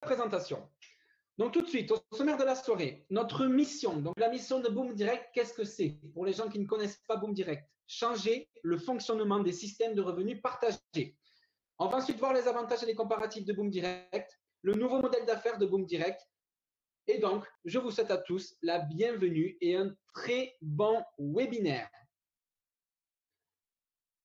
présentation. Donc tout de suite, au sommaire de la soirée, notre mission. Donc la mission de Boom Direct, qu'est-ce que c'est? Pour les gens qui ne connaissent pas Boom Direct, changer le fonctionnement des systèmes de revenus partagés. On va ensuite voir les avantages et les comparatifs de Boom Direct, le nouveau modèle d'affaires de Boom Direct. Et donc, je vous souhaite à tous la bienvenue et un très bon webinaire.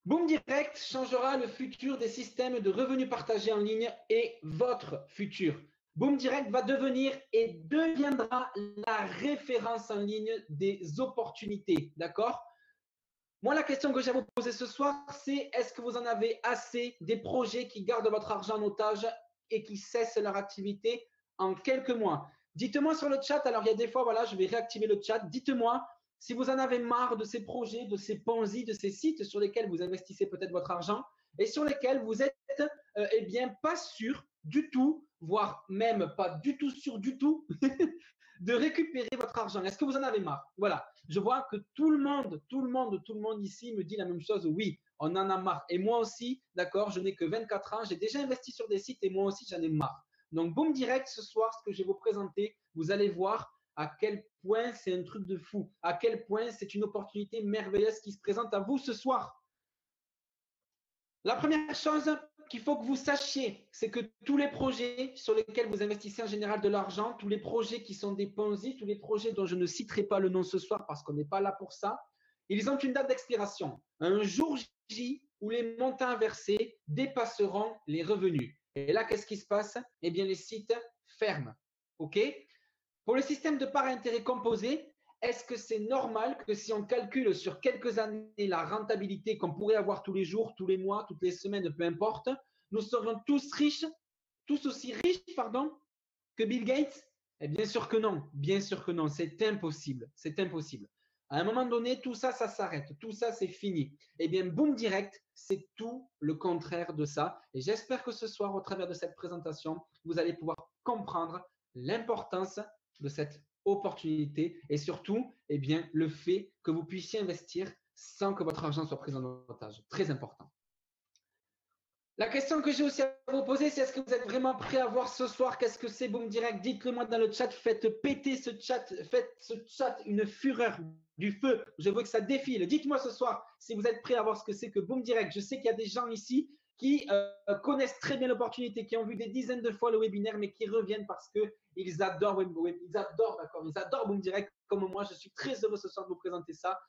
Boom Direct changera le futur des systèmes de revenus partagés en ligne et votre futur. Boom Direct va devenir et deviendra la référence en ligne des opportunités. D'accord? Moi, la question que j'ai à vous poser ce soir, c'est est-ce que vous en avez assez des projets qui gardent votre argent en otage et qui cessent leur activité en quelques mois? Dites-moi sur le chat. Alors, il y a des fois, voilà, je vais réactiver le chat. Dites-moi si vous en avez marre de ces projets, de ces Ponzi, de ces sites sur lesquels vous investissez peut-être votre argent et sur lesquels vous êtes eh bien pas sûr du tout, voire même pas du tout sûr du tout de récupérer votre argent. Est-ce que vous en avez marre? Voilà, je vois que tout le monde ici me dit la même chose. Oui, on en a marre. Et moi aussi, d'accord, je n'ai que 24 ans, j'ai déjà investi sur des sites et moi aussi j'en ai marre. Donc, Boom Direct, ce soir, ce que je vais vous présenter, vous allez voir à quel point c'est un truc de fou, à quel point c'est une opportunité merveilleuse qui se présente à vous ce soir. La première chose qu'il faut que vous sachiez, c'est que tous les projets sur lesquels vous investissez en général de l'argent, tous les projets qui sont des Ponzi, tous les projets dont je ne citerai pas le nom ce soir parce qu'on n'est pas là pour ça, ils ont une date d'expiration. Un jour J où les montants à verser dépasseront les revenus. Et là, qu'est-ce qui se passe? Eh bien, les sites ferment. OK? Pour le système de part intérêt composé, est-ce que c'est normal que si on calcule sur quelques années la rentabilité qu'on pourrait avoir tous les jours, tous les mois, toutes les semaines, peu importe, nous serions tous riches, tous aussi riches, pardon, que Bill Gates? Eh bien sûr que non, bien sûr que non, c'est impossible, c'est impossible. À un moment donné, tout ça, ça s'arrête, tout ça, c'est fini. Eh bien, Boom Direct, c'est tout le contraire de ça. Et j'espère que ce soir, au travers de cette présentation, vous allez pouvoir comprendre l'importance de cette opportunité et surtout, eh bien, le fait que vous puissiez investir sans que votre argent soit pris en otage. Très important. La question que j'ai aussi à vous poser, c'est est-ce que vous êtes vraiment prêts à voir ce soir qu'est-ce que c'est Boom Direct? Dites-le moi dans le chat, faites péter ce chat, faites ce chat une fureur, du feu. Je veux que ça défile. Dites-moi ce soir si vous êtes prêts à voir ce que c'est que Boom Direct. Je sais qu'il y a des gens ici qui connaissent très bien l'opportunité, qui ont vu des dizaines de fois le webinaire, mais qui reviennent parce qu'ils adorent, ils adorent, d'accord, ils adorent Boom Direct comme moi. Je suis très heureux ce soir de vous présenter ça.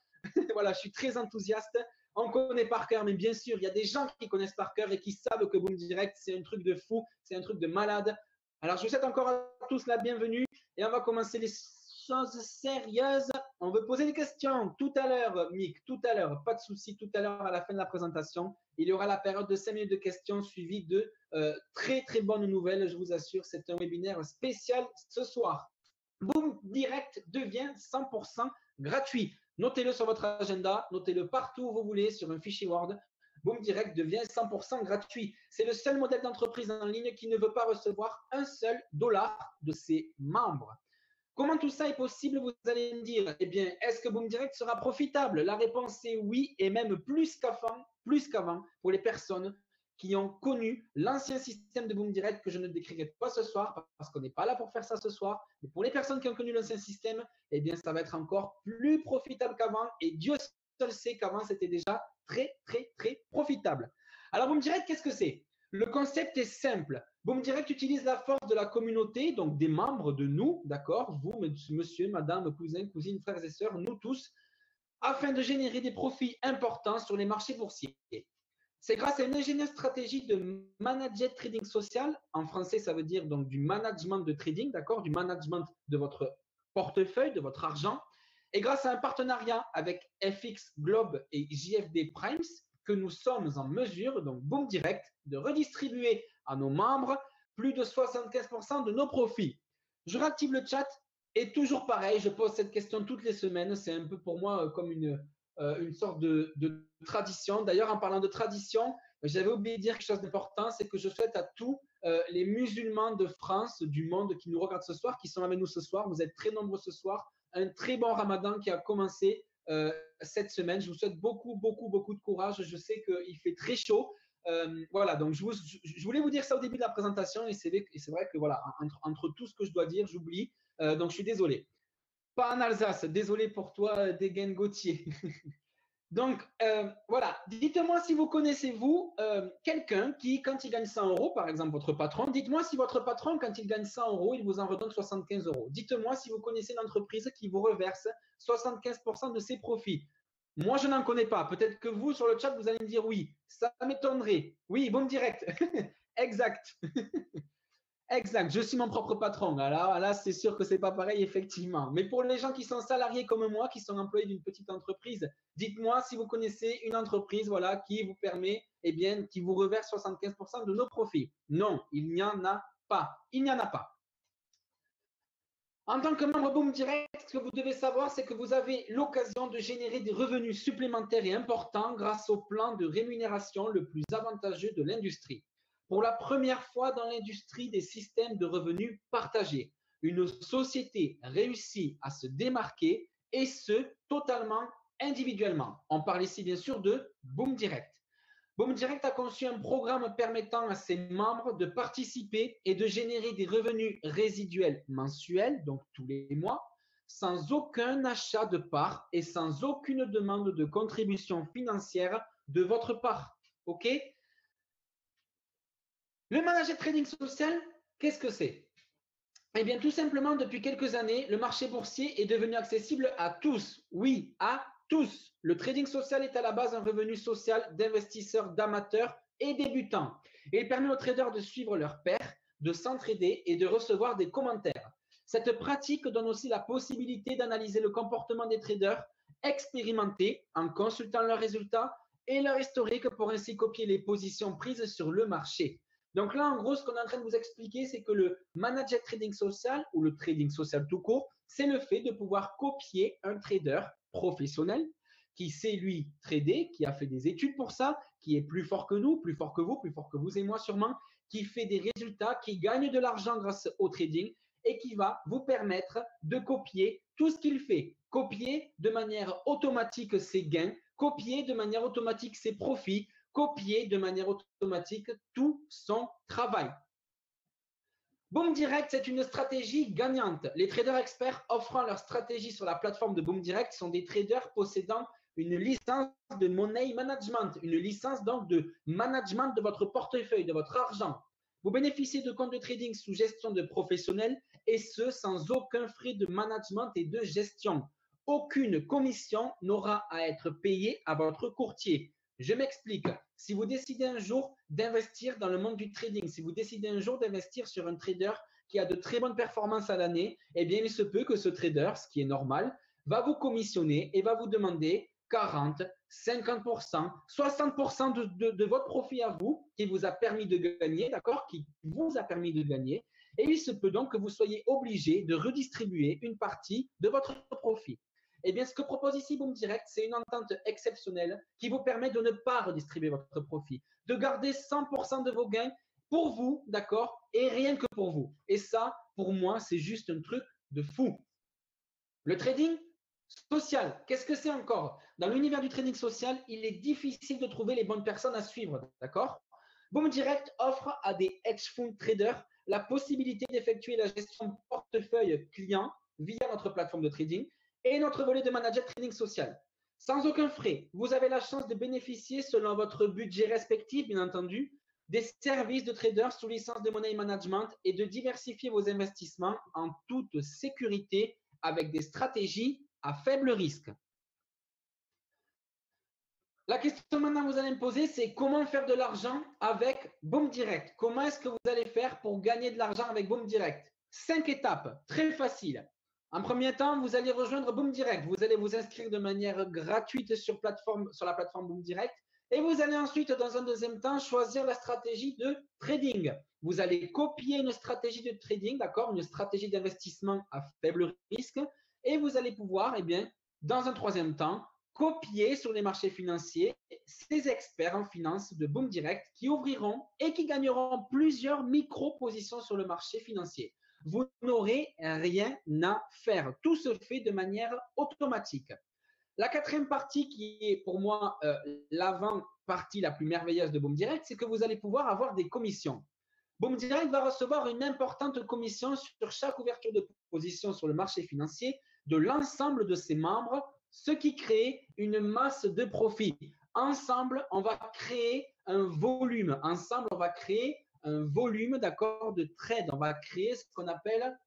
Voilà, je suis très enthousiaste. On connaît par cœur, mais bien sûr, il y a des gens qui connaissent par cœur et qui savent que Boom Direct, c'est un truc de fou, c'est un truc de malade. Alors, je vous souhaite encore à tous la bienvenue et on va commencer les choses sérieuses. On veut poser des questions tout à l'heure, Mick, tout à l'heure, pas de souci, tout à l'heure à la fin de la présentation. Il y aura la période de 5 minutes de questions suivie de très, très bonnes nouvelles, je vous assure. C'est un webinaire spécial ce soir. Boom Direct devient 100% gratuit. Notez-le sur votre agenda, notez-le partout où vous voulez, sur un fichier Word. Boom Direct devient 100% gratuit. C'est le seul modèle d'entreprise en ligne qui ne veut pas recevoir un seul dollar de ses membres. Comment tout ça est possible, vous allez me dire? Eh bien, est-ce que Boom Direct sera profitable? La réponse est oui, et même plus qu'avant pour les personnes qui ont connu l'ancien système de Boom Direct que je ne décrirai pas ce soir parce qu'on n'est pas là pour faire ça ce soir. Mais pour les personnes qui ont connu l'ancien système, eh bien, ça va être encore plus profitable qu'avant et Dieu seul sait qu'avant, c'était déjà très, très, très profitable. Alors, Boom Direct, qu'est-ce que c'est? Le concept est simple. Boom Direct utilise la force de la communauté, donc des membres de nous, d'accord, vous, monsieur, madame, cousin, cousine, frères et sœurs, nous tous, afin de générer des profits importants sur les marchés boursiers. C'est grâce à une ingénieuse stratégie de managed trading social. En français, ça veut dire donc du management de trading, d'accord, du management de votre portefeuille, de votre argent. Et grâce à un partenariat avec FX Globe et JFD Primes, que nous sommes en mesure, donc Boom Direct, de redistribuer à nos membres plus de 75% de nos profits. Je réactive le chat et toujours pareil, je pose cette question toutes les semaines. C'est un peu pour moi comme une sorte de tradition. D'ailleurs, en parlant de tradition, j'avais oublié de dire quelque chose d'important, c'est que je souhaite à tous les musulmans de France, du monde qui nous regardent ce soir, qui sont avec nous ce soir, vous êtes très nombreux ce soir, un très bon ramadan qui a commencé cette semaine. Je vous souhaite beaucoup, beaucoup, beaucoup de courage. Je sais qu'il fait très chaud. Voilà, donc je voulais vous dire ça au début de la présentation et c'est vrai que voilà, entre tout ce que je dois dire, j'oublie. Donc je suis désolé. Pas en Alsace, désolé pour toi, Degen Gauthier. Donc, voilà, dites-moi si vous connaissez, vous, quelqu'un qui, quand il gagne 100 euros, par exemple votre patron, dites-moi si votre patron, quand il gagne 100 euros, il vous en redonne 75 euros. Dites-moi si vous connaissez une entreprise qui vous reverse 75% de ses profits. Moi, je n'en connais pas. Peut-être que vous, sur le chat, vous allez me dire oui. Ça m'étonnerait. Oui, bon direct. Exact. Exact, je suis mon propre patron. Là, c'est sûr que c'est pas pareil, effectivement. Mais pour les gens qui sont salariés comme moi, qui sont employés d'une petite entreprise, dites-moi si vous connaissez une entreprise, voilà, qui vous permet, eh bien, qui vous reverse 75% de nos profits. Non, il n'y en a pas. Il n'y en a pas. En tant que membre Boom Direct, ce que vous devez savoir, c'est que vous avez l'occasion de générer des revenus supplémentaires et importants grâce au plan de rémunération le plus avantageux de l'industrie. Pour la première fois dans l'industrie des systèmes de revenus partagés, une société réussit à se démarquer et ce, totalement individuellement. On parle ici bien sûr de Boom Direct. Boom Direct a conçu un programme permettant à ses membres de participer et de générer des revenus résiduels mensuels, donc tous les mois, sans aucun achat de parts et sans aucune demande de contribution financière de votre part. OK? Le manager trading social, qu'est-ce que c'est? Eh bien, tout simplement, depuis quelques années, le marché boursier est devenu accessible à tous. Oui, à tous. Le trading social est à la base un revenu social d'investisseurs, d'amateurs et débutants. Et il permet aux traders de suivre leurs pairs, de s'entraider et de recevoir des commentaires. Cette pratique donne aussi la possibilité d'analyser le comportement des traders expérimentés en consultant leurs résultats et leur historique pour ainsi copier les positions prises sur le marché. Donc là, en gros, ce qu'on est en train de vous expliquer, c'est que le manager trading social ou le trading social tout court, c'est le fait de pouvoir copier un trader professionnel qui sait lui trader, qui a fait des études pour ça, qui est plus fort que nous, plus fort que vous, plus fort que vous et moi sûrement, qui fait des résultats, qui gagne de l'argent grâce au trading et qui va vous permettre de copier tout ce qu'il fait. Copier de manière automatique ses gains, copier de manière automatique ses profits, copier de manière automatique tout son travail. Boom Direct, c'est une stratégie gagnante. Les traders experts offrant leur stratégie sur la plateforme de Boom Direct sont des traders possédant une licence de money management, une licence donc de management de votre portefeuille, de votre argent. Vous bénéficiez de comptes de trading sous gestion de professionnels et ce, sans aucun frais de management et de gestion. Aucune commission n'aura à être payée à votre courtier. Je m'explique. Si vous décidez un jour d'investir dans le monde du trading, si vous décidez un jour d'investir sur un trader qui a de très bonnes performances à l'année, eh bien, il se peut que ce trader, ce qui est normal, va vous commissionner et va vous demander 40, 50%, 60% de votre profit à vous qui vous a permis de gagner, d'accord, qui vous a permis de gagner. Et il se peut donc que vous soyez obligé de redistribuer une partie de votre profit. Eh bien, ce que propose ici Boom Direct, c'est une entente exceptionnelle qui vous permet de ne pas redistribuer votre profit, de garder 100% de vos gains pour vous, d'accord, et rien que pour vous. Et ça, pour moi, c'est juste un truc de fou. Le trading social, qu'est-ce que c'est encore? Dans l'univers du trading social, il est difficile de trouver les bonnes personnes à suivre, d'accord? Boom Direct offre à des hedge fund traders la possibilité d'effectuer la gestion de portefeuille client via notre plateforme de trading et notre volet de manager trading social. Sans aucun frais, vous avez la chance de bénéficier, selon votre budget respectif, bien entendu, des services de traders sous licence de money management et de diversifier vos investissements en toute sécurité avec des stratégies à faible risque. La question maintenant que vous allez me poser, c'est comment faire de l'argent avec Boom Direct? Comment est-ce que vous allez faire pour gagner de l'argent avec Boom Direct? 5 étapes, très faciles. En premier temps, vous allez rejoindre Boom Direct. Vous allez vous inscrire de manière gratuite sur la plateforme Boom Direct. Et vous allez ensuite, dans un deuxième temps, choisir la stratégie de trading. Vous allez copier une stratégie de trading, d'accord, une stratégie d'investissement à faible risque. Et vous allez pouvoir, eh bien, dans un troisième temps, copier sur les marchés financiers ces experts en finance de Boom Direct qui ouvriront et qui gagneront plusieurs micro-positions sur le marché financier. Vous n'aurez rien à faire. Tout se fait de manière automatique. La quatrième partie qui est pour moi partie la plus merveilleuse de Boom Direct, c'est que vous allez pouvoir avoir des commissions. Boom Direct va recevoir une importante commission sur chaque ouverture de position sur le marché financier de l'ensemble de ses membres, ce qui crée une masse de profit. Ensemble, on va créer un volume. Ensemble, on va créer un volume, d'accord, de trade. On va créer ce qu'on appelle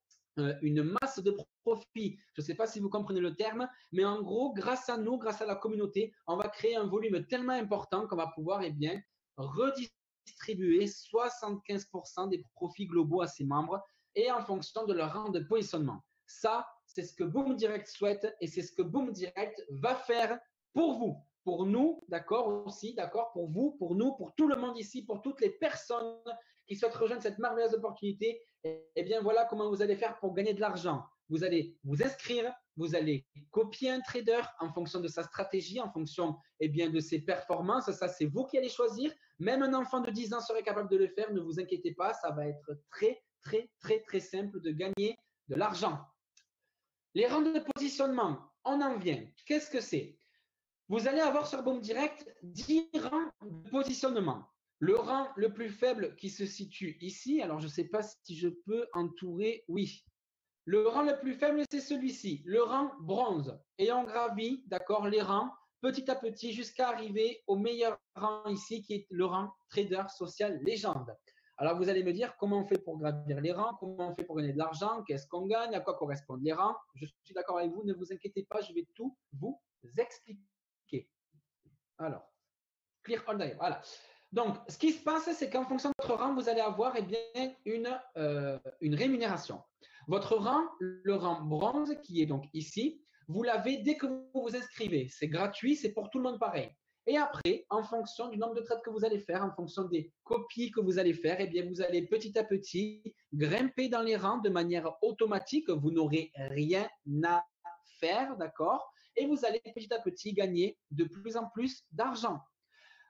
une masse de profit. Je ne sais pas si vous comprenez le terme, mais en gros, grâce à nous, grâce à la communauté, on va créer un volume tellement important qu'on va pouvoir redistribuer 75% des profits globaux à ses membres et en fonction de leur rang de positionnement. Ça, c'est ce que Boom Direct souhaite et c'est ce que Boom Direct va faire pour vous, pour nous, d'accord aussi, d'accord, pour vous, pour nous, pour tout le monde ici, pour toutes les personnes qui souhaitent rejoindre cette merveilleuse opportunité. Eh bien, voilà comment vous allez faire pour gagner de l'argent. Vous allez vous inscrire, vous allez copier un trader en fonction de sa stratégie, en fonction de ses performances. Ça, c'est vous qui allez choisir. Même un enfant de 10 ans serait capable de le faire. Ne vous inquiétez pas, ça va être très simple de gagner de l'argent. Les rangs de positionnement, on en vient. Qu'est-ce que c'est? Vous allez avoir sur Boom Direct 10 rangs de positionnement. Le rang le plus faible qui se situe ici, alors je ne sais pas si je peux entourer, oui. Le rang le plus faible, c'est celui-ci, le rang bronze. Et on gravit, d'accord, les rangs petit à petit jusqu'à arriver au meilleur rang ici, qui est le rang trader social légende. Alors vous allez me dire comment on fait pour gravir les rangs, comment on fait pour gagner de l'argent, qu'est-ce qu'on gagne, à quoi correspondent les rangs. Je suis d'accord avec vous, ne vous inquiétez pas, je vais tout vous expliquer. Alors, clear all day, voilà. Donc, ce qui se passe, c'est qu'en fonction de votre rang, vous allez avoir une rémunération. Votre rang, le rang bronze, qui est donc ici, vous l'avez dès que vous vous inscrivez. C'est gratuit, c'est pour tout le monde pareil. Et après, en fonction du nombre de trades que vous allez faire, en fonction des copies que vous allez faire, vous allez petit à petit grimper dans les rangs de manière automatique. Vous n'aurez rien à faire, d'accord? Et vous allez petit à petit gagner de plus en plus d'argent.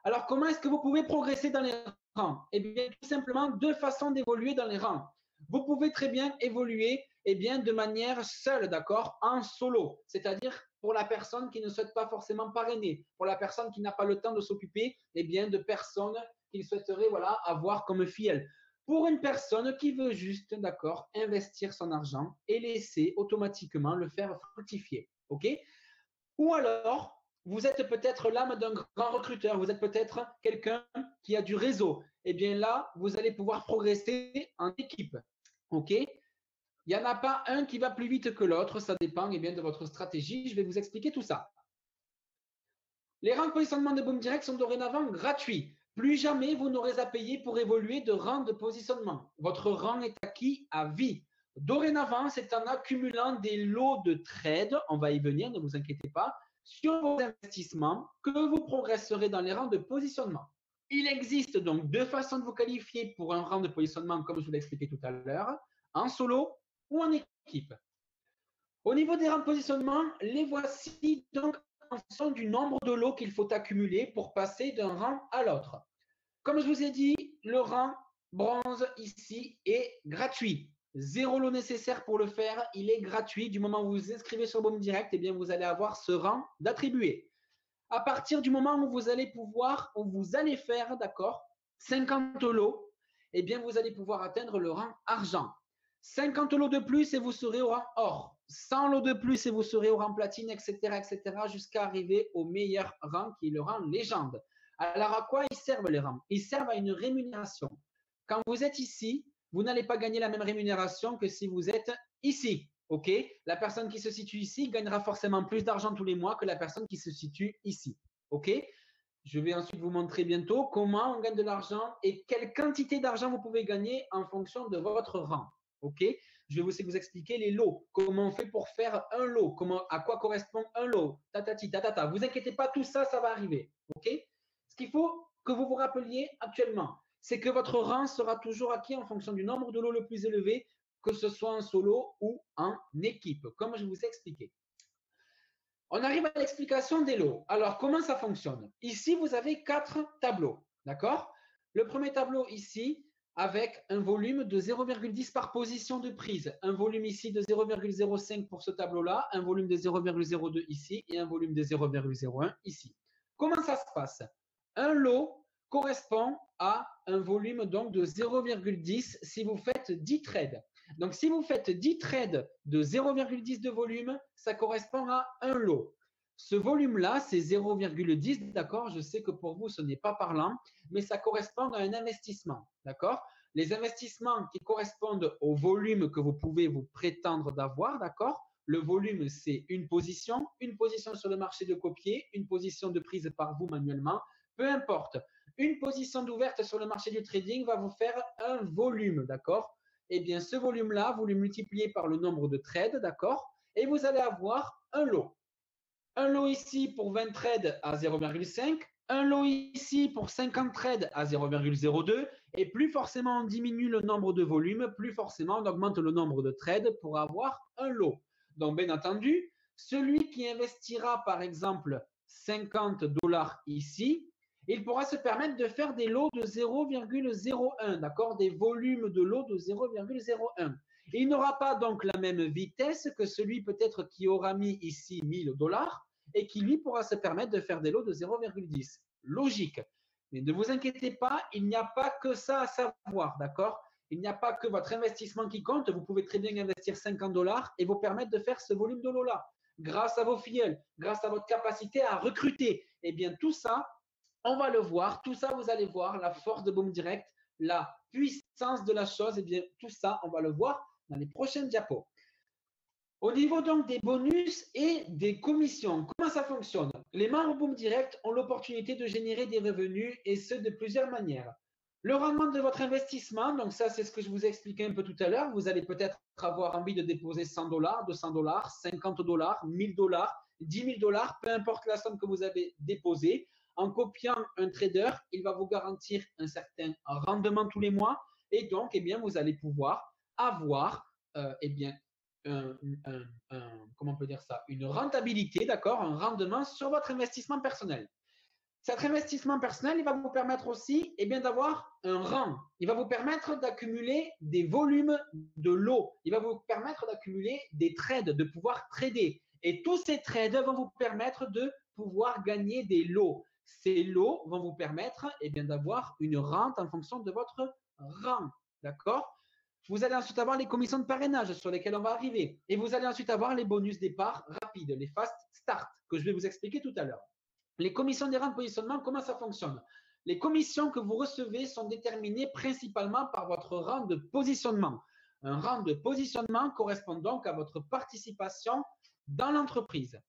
Alors, comment est-ce que vous pouvez progresser dans les rangs? Eh bien, tout simplement, deux façons d'évoluer dans les rangs. Vous pouvez très bien évoluer de manière seule, d'accord, en solo. C'est-à-dire pour la personne qui ne souhaite pas forcément parrainer, pour la personne qui n'a pas le temps de s'occuper de personnes qu'il souhaiterait avoir comme filleule. Pour une personne qui veut juste, d'accord, investir son argent et laisser automatiquement le faire fructifier. OK? Ou alors, vous êtes peut-être l'âme d'un grand recruteur, vous êtes peut-être quelqu'un qui a du réseau. Eh bien là, vous allez pouvoir progresser en équipe. OK? Il n'y en a pas un qui va plus vite que l'autre, ça dépend de votre stratégie. Je vais vous expliquer tout ça. Les rangs de positionnement de Boom Direct sont dorénavant gratuits. Plus jamais vous n'aurez à payer pour évoluer de rang de positionnement. Votre rang est acquis à vie. Dorénavant, c'est en accumulant des lots de trades, on va y venir, ne vous inquiétez pas, sur vos investissements que vous progresserez dans les rangs de positionnement. Il existe donc deux façons de vous qualifier pour un rang de positionnement, comme je vous l'ai expliqué tout à l'heure, en solo ou en équipe. Au niveau des rangs de positionnement, les voici donc en fonction du nombre de lots qu'il faut accumuler pour passer d'un rang à l'autre. Comme je vous ai dit, le rang bronze ici est gratuit. 0 lot nécessaire pour le faire, il est gratuit. Du moment où vous vous inscrivez sur Boom Direct, vous allez avoir ce rang d'attribué. À partir du moment où vous allez faire, d'accord, 50 lots, vous allez pouvoir atteindre le rang argent. 50 lots de plus et vous serez au rang or. 100 lots de plus et vous serez au rang platine, etc., jusqu'à arriver au meilleur rang qui est le rang légende. Alors, à quoi ils servent les rangs? Ils servent à une rémunération. Quand vous êtes ici, vous n'allez pas gagner la même rémunération que si vous êtes ici. OK? La personne qui se situe ici gagnera forcément plus d'argent tous les mois que la personne qui se situe ici. OK? Je vais ensuite vous montrer bientôt comment on gagne de l'argent et quelle quantité d'argent vous pouvez gagner en fonction de votre rang. OK? Je vais aussi vous expliquer les lots. Comment on fait pour faire un lot? À quoi correspond un lot? Tatati, tatata. Vous inquiétez pas, tout ça, ça va arriver. OK? Ce qu'il faut que vous vous rappeliez actuellement, c'est que votre rang sera toujours acquis en fonction du nombre de lots le plus élevé, que ce soit en solo ou en équipe, comme je vous ai expliqué. On arrive à l'explication des lots. Alors, comment ça fonctionne? Ici, vous avez 4 tableaux. D'accord? Le premier tableau ici, avec un volume de 0,10 par position de prise. Un volume ici de 0,05 pour ce tableau-là, un volume de 0,02 ici et un volume de 0,01 ici. Comment ça se passe? Un lot correspond à un volume donc de 0,10 si vous faites 10 trades. Donc, si vous faites 10 trades de 0,10 de volume, ça correspond à un lot. Ce volume-là, c'est 0,10, d'accord? Je sais que pour vous, ce n'est pas parlant, mais ça correspond à un investissement, d'accord? Les investissements qui correspondent au volume que vous pouvez vous prétendre d'avoir, d'accord? Le volume, c'est une position sur le marché de copier, une position de prise par vous manuellement, peu importe. Une position d'ouverte sur le marché du trading va vous faire un volume, d'accord? Eh bien, ce volume-là, vous le multipliez par le nombre de trades, d'accord? Et vous allez avoir un lot. Un lot ici pour 20 trades à 0,5, un lot ici pour 50 trades à 0,02, et plus forcément on diminue le nombre de volumes, plus forcément on augmente le nombre de trades pour avoir un lot. Donc, bien entendu, celui qui investira par exemple 50 $ ici, il pourra se permettre de faire des lots de 0,01, d'accord? Des volumes de lots de 0,01. Il n'aura pas donc la même vitesse que celui peut-être qui aura mis ici 1000 $ et qui lui pourra se permettre de faire des lots de 0,10. Logique. Mais ne vous inquiétez pas, il n'y a pas que ça à savoir, d'accord? Il n'y a pas que votre investissement qui compte. Vous pouvez très bien investir 50 $ et vous permettre de faire ce volume de lot-là. Grâce à vos filleuls, grâce à votre capacité à recruter. Eh bien, tout ça, on va le voir. Tout ça, vous allez voir la force de Boom Direct, la puissance de la chose. Eh bien, tout ça, on va le voir dans les prochaines diapos. Au niveau donc des bonus et des commissions, comment ça fonctionne? Les membres Boom Direct ont l'opportunité de générer des revenus et ce de plusieurs manières. Le rendement de votre investissement, donc ça c'est ce que je vous ai expliqué un peu tout à l'heure, vous allez peut-être avoir envie de déposer 100 $, 200 $, 50 $, 1000 $, 10 000 $, peu importe la somme que vous avez déposée. En copiant un trader, il va vous garantir un certain rendement tous les mois et donc eh bien, vous allez pouvoir avoir eh bien, comment on peut dire ça, une rentabilité, d'accord, un rendement sur votre investissement personnel. Cet investissement personnel, il va vous permettre aussi eh bien, d'avoir un rang. Il va vous permettre d'accumuler des volumes de lots. Il va vous permettre d'accumuler des trades, de pouvoir trader. Et tous ces trades vont vous permettre de pouvoir gagner des lots. Ces lots vont vous permettre eh bien, d'avoir une rente en fonction de votre rang. D'accord? Vous allez ensuite avoir les commissions de parrainage sur lesquelles on va arriver. Et vous allez ensuite avoir les bonus départ rapides, les fast start, que je vais vous expliquer tout à l'heure. Les commissions des rangs de positionnement, comment ça fonctionne? Les commissions que vous recevez sont déterminées principalement par votre rang de positionnement. Un rang de positionnement correspond donc à votre participation dans l'entreprise.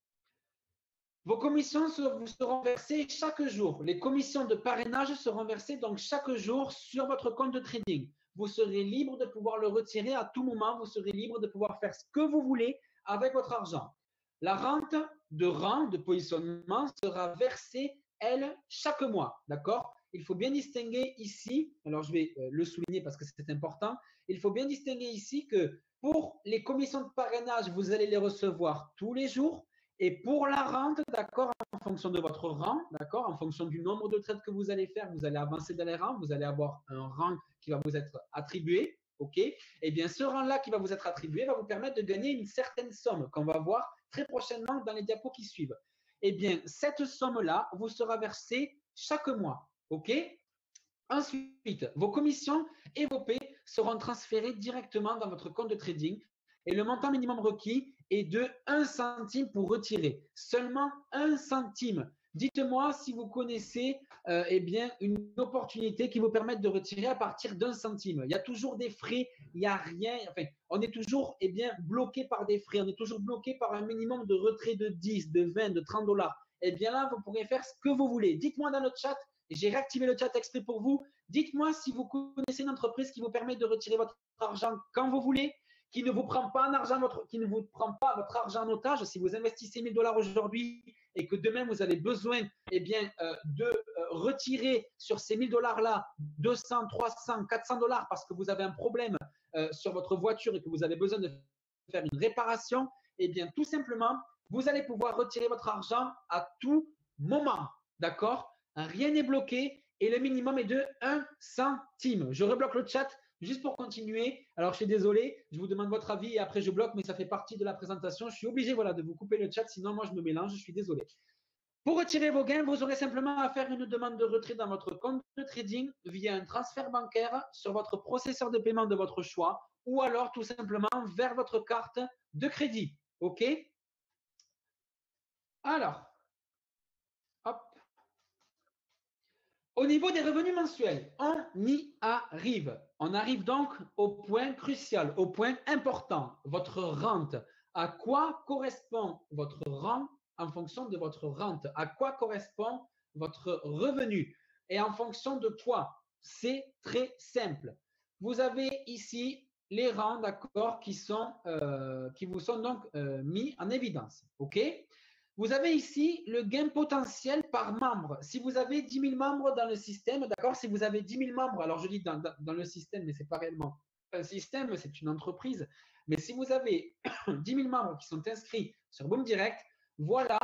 Vos commissions vous seront versées chaque jour. Les commissions de parrainage seront versées donc chaque jour sur votre compte de trading. Vous serez libre de pouvoir le retirer à tout moment. Vous serez libre de pouvoir faire ce que vous voulez avec votre argent. La rente de rang de positionnement sera versée, elle, chaque mois. D'accord? Il faut bien distinguer ici, alors je vais le souligner parce que c'est important, il faut bien distinguer ici que pour les commissions de parrainage, vous allez les recevoir tous les jours. Et pour la rente, d'accord, en fonction de votre rang, d'accord, en fonction du nombre de trades que vous allez faire, vous allez avancer dans les rangs, vous allez avoir un rang qui va vous être attribué, ok? Et bien ce rang-là qui va vous être attribué va vous permettre de gagner une certaine somme qu'on va voir très prochainement dans les diapos qui suivent. Et bien cette somme-là vous sera versée chaque mois, ok? Ensuite, vos commissions et vos paies seront transférées directement dans votre compte de trading et le montant minimum requis est de 1 centime pour retirer. Seulement 1 centime. Dites-moi si vous connaissez eh bien, une opportunité qui vous permette de retirer à partir d'1 centime. Il y a toujours des frais, il n'y a rien. Enfin, on est toujours eh bien, bloqué par des frais, on est toujours bloqué par un minimum de retrait de 10, de 20, de 30 $. Eh bien là, vous pourrez faire ce que vous voulez. Dites-moi dans le chat, j'ai réactivé le chat exprès pour vous. Dites-moi si vous connaissez une entreprise qui vous permet de retirer votre argent quand vous voulez, qui ne vous prend pas votre argent en otage. Si vous investissez 1000 $ aujourd'hui et que demain vous avez besoin eh bien, de retirer sur ces 1000 $ là 200, 300, 400 $ parce que vous avez un problème sur votre voiture et que vous avez besoin de faire une réparation, eh bien tout simplement, vous allez pouvoir retirer votre argent à tout moment. D'accord? Rien n'est bloqué et le minimum est de 1 centime. Je rebloque le chat juste pour continuer. Alors, je suis désolé, je vous demande votre avis et après je bloque, mais ça fait partie de la présentation. Je suis obligé voilà, de vous couper le chat, sinon moi je me mélange, je suis désolé. Pour retirer vos gains, vous aurez simplement à faire une demande de retrait dans votre compte de trading via un transfert bancaire sur votre processeur de paiement de votre choix ou alors tout simplement vers votre carte de crédit. OK? Alors, hop. Au niveau des revenus mensuels, on y arrive. On arrive donc au point crucial, au point important, votre rente. À quoi correspond votre rente en fonction de votre rente? À quoi correspond votre revenu? Et en fonction de quoi? C'est très simple. Vous avez ici les rangs, d'accord, qui vous sont donc mis en évidence. OK? Vous avez ici le gain potentiel par membre. Si vous avez 10 000 membres dans le système, d'accord, si vous avez 10 000 membres, alors je dis dans le système, mais ce n'est pas réellement un système, c'est une entreprise. Mais si vous avez 10 000 membres qui sont inscrits sur Boom Direct, voilà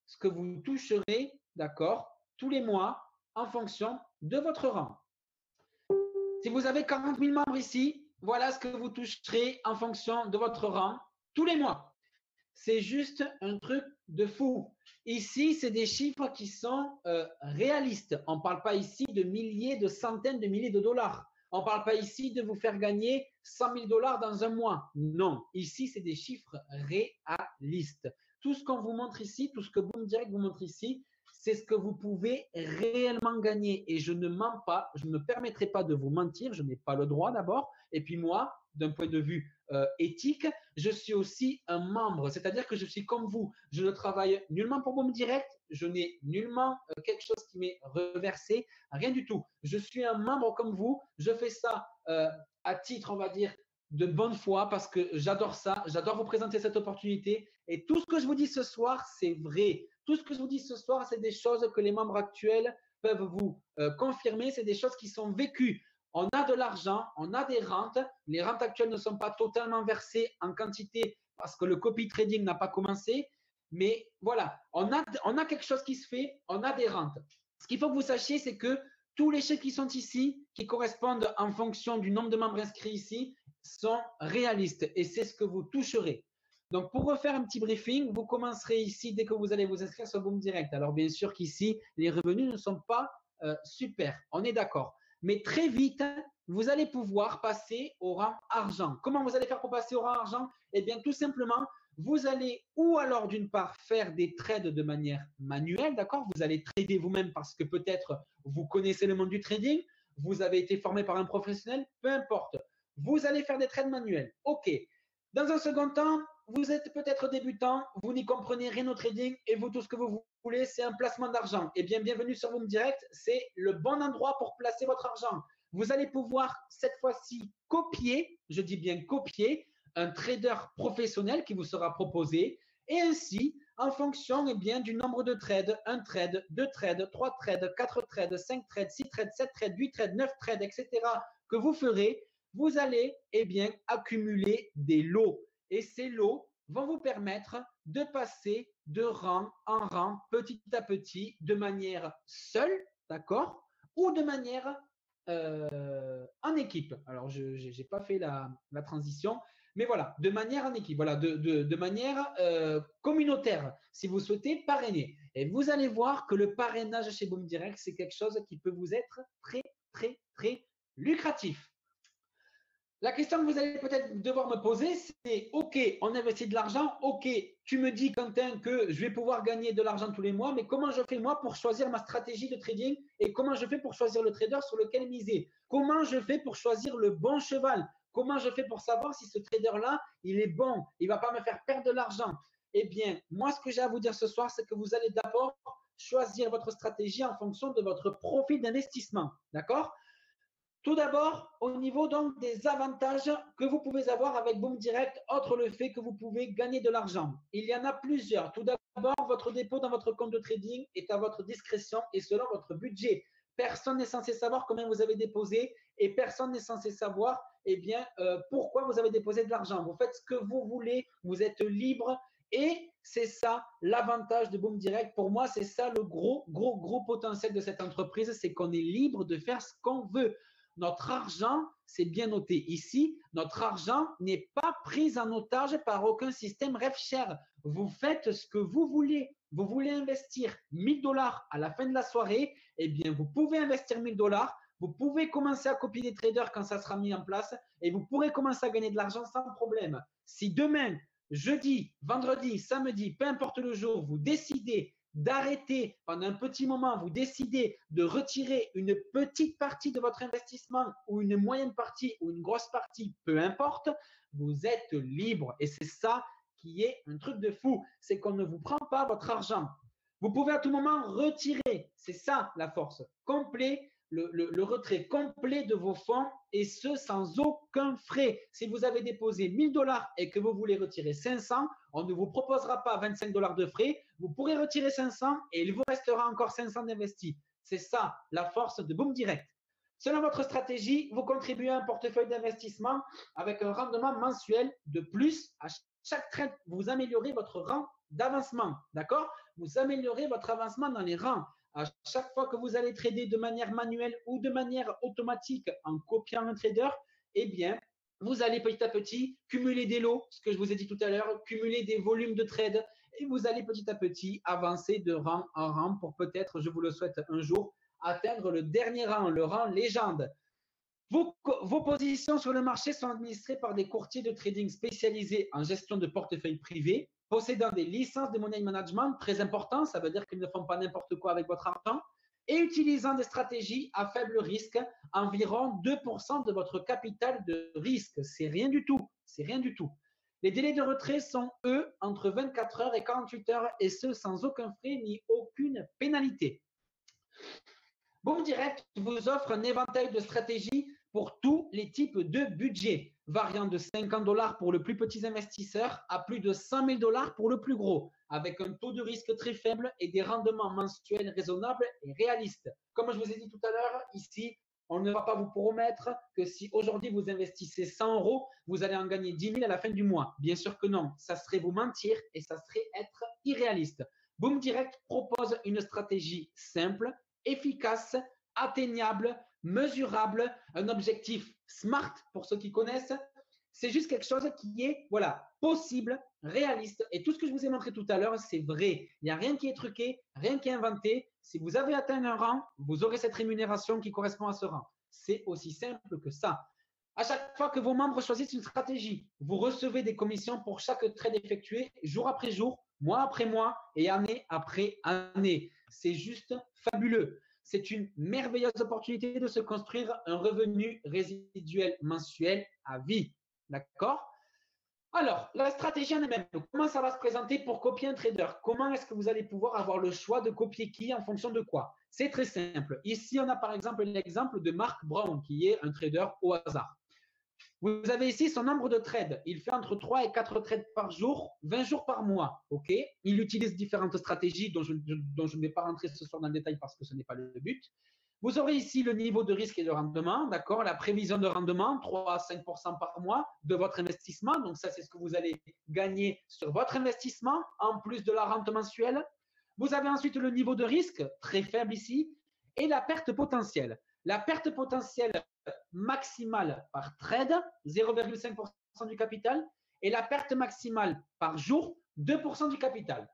ce que vous toucherez, d'accord, tous les mois en fonction de votre rang. Si vous avez 40 000 membres ici, voilà ce que vous toucherez en fonction de votre rang tous les mois. C'est juste un truc de fou. Ici, c'est des chiffres qui sont réalistes. On ne parle pas ici de milliers, de centaines de milliers de dollars. On ne parle pas ici de vous faire gagner 100 000 dollars dans un mois. Non, ici, c'est des chiffres réalistes. Tout ce qu'on vous montre ici, tout ce que Boom Direct vous montre ici, c'est ce que vous pouvez réellement gagner. Et je ne mens pas, je ne me permettrai pas de vous mentir, je n'ai pas le droit d'abord. Et puis moi, d'un point de vue éthique, je suis aussi un membre, c'est-à-dire que je suis comme vous. Je ne travaille nullement pour Boom Direct, je n'ai nullement quelque chose qui m'est reversé, rien du tout. Je suis un membre comme vous, je fais ça à titre, on va dire, de bonne foi parce que j'adore ça, j'adore vous présenter cette opportunité et tout ce que je vous dis ce soir, c'est vrai. Tout ce que je vous dis ce soir, c'est des choses que les membres actuels peuvent vous confirmer, c'est des choses qui sont vécues. On a de l'argent, on a des rentes. Les rentes actuelles ne sont pas totalement versées en quantité parce que le copy trading n'a pas commencé. Mais voilà, on a quelque chose qui se fait, on a des rentes. Ce qu'il faut que vous sachiez, c'est que tous les chèques qui sont ici, qui correspondent en fonction du nombre de membres inscrits ici, sont réalistes et c'est ce que vous toucherez. Donc, pour refaire un petit briefing, vous commencerez ici dès que vous allez vous inscrire sur Boom Direct. Alors, bien sûr qu'ici, les revenus ne sont pas super, on est d'accord. Mais très vite, vous allez pouvoir passer au rang argent. Comment vous allez faire pour passer au rang argent? Eh bien, tout simplement, vous allez ou alors d'une part faire des trades de manière manuelle, d'accord? Vous allez trader vous-même parce que peut-être vous connaissez le monde du trading, vous avez été formé par un professionnel, peu importe. Vous allez faire des trades manuels. OK. Dans un second temps, vous êtes peut-être débutant, vous n'y comprenez rien au trading et vous, tout ce que vous voulez, c'est un placement d'argent. Eh bien, bienvenue sur Boom Direct, c'est le bon endroit pour placer votre argent. Vous allez pouvoir cette fois-ci copier, je dis bien copier, un trader professionnel qui vous sera proposé et ainsi, en fonction eh bien, du nombre de trades, 1 trade, 2 trades, 3 trades, 4 trades, 5 trades, 6 trades, 7 trades, 8 trades, 9 trades, etc. que vous ferez, vous allez eh bien, accumuler des lots. Et ces lots vont vous permettre de passer de rang en rang petit à petit de manière seule, d'accord, ou de manière en équipe. Alors, je n'ai pas fait la transition, mais voilà, de manière en équipe, voilà, de manière communautaire, si vous souhaitez parrainer. Et vous allez voir que le parrainage chez Boom Direct, c'est quelque chose qui peut vous être très, très, très lucratif. La question que vous allez peut-être devoir me poser, c'est OK, on investit de l'argent, OK, tu me dis, Quentin, que je vais pouvoir gagner de l'argent tous les mois, mais comment je fais moi pour choisir ma stratégie de trading et comment je fais pour choisir le trader sur lequel miser? Comment je fais pour choisir le bon cheval? Comment je fais pour savoir si ce trader-là, il est bon, il ne va pas me faire perdre de l'argent? Eh bien, moi, ce que j'ai à vous dire ce soir, c'est que vous allez d'abord choisir votre stratégie en fonction de votre profil d'investissement, d'accord? Tout d'abord, au niveau donc des avantages que vous pouvez avoir avec Boom Direct, outre le fait que vous pouvez gagner de l'argent. Il y en a plusieurs. Tout d'abord, votre dépôt dans votre compte de trading est à votre discrétion et selon votre budget. Personne n'est censé savoir combien vous avez déposé et personne n'est censé savoir eh bien, pourquoi vous avez déposé de l'argent. Vous faites ce que vous voulez, vous êtes libre et c'est ça l'avantage de Boom Direct. Pour moi, c'est ça le gros potentiel de cette entreprise, c'est qu'on est libre de faire ce qu'on veut. Notre argent, c'est bien noté ici, notre argent n'est pas pris en otage par aucun système RefShare. Vous faites ce que vous voulez. vous voulez investir 1000 dollars à la fin de la soirée, eh bien, vous pouvez investir 1000 dollars. Vous pouvez commencer à copier des traders quand ça sera mis en place et vous pourrez commencer à gagner de l'argent sans problème. Si demain, jeudi, vendredi, samedi, peu importe le jour, vous décidez d'arrêter pendant un petit moment, vous décidez de retirer une petite partie de votre investissement ou une moyenne partie ou une grosse partie, peu importe, vous êtes libre. Et c'est ça qui est un truc de fou, c'est qu'on ne vous prend pas votre argent. Vous pouvez à tout moment retirer, c'est ça la force, complet, le retrait complet de vos fonds et ce sans aucun frais. Si vous avez déposé 1000 dollars et que vous voulez retirer 500, on ne vous proposera pas 25 dollars de frais. Vous pourrez retirer 500 et il vous restera encore 500 d'investis. C'est ça la force de Boom Direct. Selon votre stratégie, vous contribuez à un portefeuille d'investissement avec un rendement mensuel de plus. À chaque trade, vous améliorez votre rang d'avancement. D'accord? Vous améliorez votre avancement dans les rangs. À chaque fois que vous allez trader de manière manuelle ou de manière automatique en copiant un trader, eh bien, vous allez petit à petit cumuler des lots, ce que je vous ai dit tout à l'heure, cumuler des volumes de trades et vous allez petit à petit avancer de rang en rang pour peut-être, je vous le souhaite un jour, atteindre le dernier rang, le rang légende. Vos positions sur le marché sont administrées par des courtiers de trading spécialisés en gestion de portefeuilles privés, possédant des licences de money management très importantes, ça veut dire qu'ils ne font pas n'importe quoi avec votre argent, et utilisant des stratégies à faible risque, environ 2% de votre capital de risque. C'est rien du tout, c'est rien du tout. Les délais de retrait sont, eux, entre 24 heures et 48 heures, et ce, sans aucun frais ni aucune pénalité. Boom Direct vous offre un éventail de stratégies pour tous les types de budgets, variant de 50 dollars pour le plus petit investisseur à plus de 100 000 dollars pour le plus gros, avec un taux de risque très faible et des rendements mensuels raisonnables et réalistes. Comme je vous ai dit tout à l'heure, ici, on ne va pas vous promettre que si aujourd'hui vous investissez 100 euros, vous allez en gagner 10 000 à la fin du mois. Bien sûr que non, ça serait vous mentir et ça serait être irréaliste. Boom Direct propose une stratégie simple, efficace, atteignable, mesurable, un objectif SMART pour ceux qui connaissent. C'est juste quelque chose qui est possible, réaliste. Et tout ce que je vous ai montré tout à l'heure, c'est vrai. Il n'y a rien qui est truqué, rien qui est inventé. Si vous avez atteint un rang, vous aurez cette rémunération qui correspond à ce rang. C'est aussi simple que ça. À chaque fois que vos membres choisissent une stratégie, vous recevez des commissions pour chaque trade effectué, jour après jour, mois après mois et année après année. C'est juste fabuleux. C'est une merveilleuse opportunité de se construire un revenu résiduel mensuel à vie. D'accord? Alors, la stratégie en elle-même, comment ça va se présenter pour copier un trader? Comment est-ce que vous allez pouvoir avoir le choix de copier qui en fonction de quoi? C'est très simple. Ici, on a par exemple l'exemple de Mark Brown, qui est un trader au hasard. Vous avez ici son nombre de trades. Il fait entre 3 et 4 trades par jour, 20 jours par mois. Ok. Il utilise différentes stratégies dont je ne vais pas rentrer ce soir dans le détail parce que ce n'est pas le but. Vous aurez ici le niveau de risque et de rendement, d'accord, la prévision de rendement, 3 à 5% par mois de votre investissement. Donc ça, c'est ce que vous allez gagner sur votre investissement, en plus de la rente mensuelle. Vous avez ensuite le niveau de risque, très faible ici, et la perte potentielle. La perte potentielle maximale par trade, 0,5% du capital, et la perte maximale par jour, 2% du capital.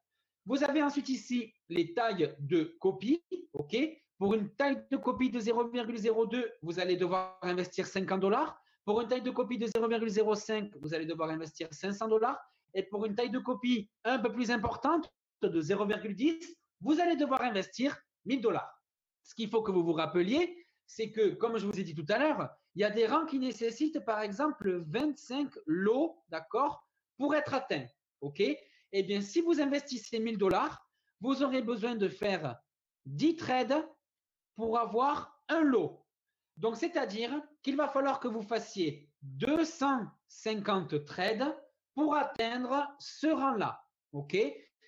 Vous avez ensuite ici les tailles de copie, ok. Pour une taille de copie de 0,02, vous allez devoir investir 50 dollars. Pour une taille de copie de 0,05, vous allez devoir investir 500 dollars. Et pour une taille de copie un peu plus importante, de 0,10, vous allez devoir investir 1000 dollars. Ce qu'il faut que vous vous rappeliez, c'est que, comme je vous ai dit tout à l'heure, il y a des rangs qui nécessitent, par exemple, 25 lots, d'accord, pour être atteints. OK? Eh bien, si vous investissez 1000 dollars, vous aurez besoin de faire 10 trades pour avoir un lot. Donc, c'est-à-dire qu'il va falloir que vous fassiez 250 trades pour atteindre ce rang-là. OK?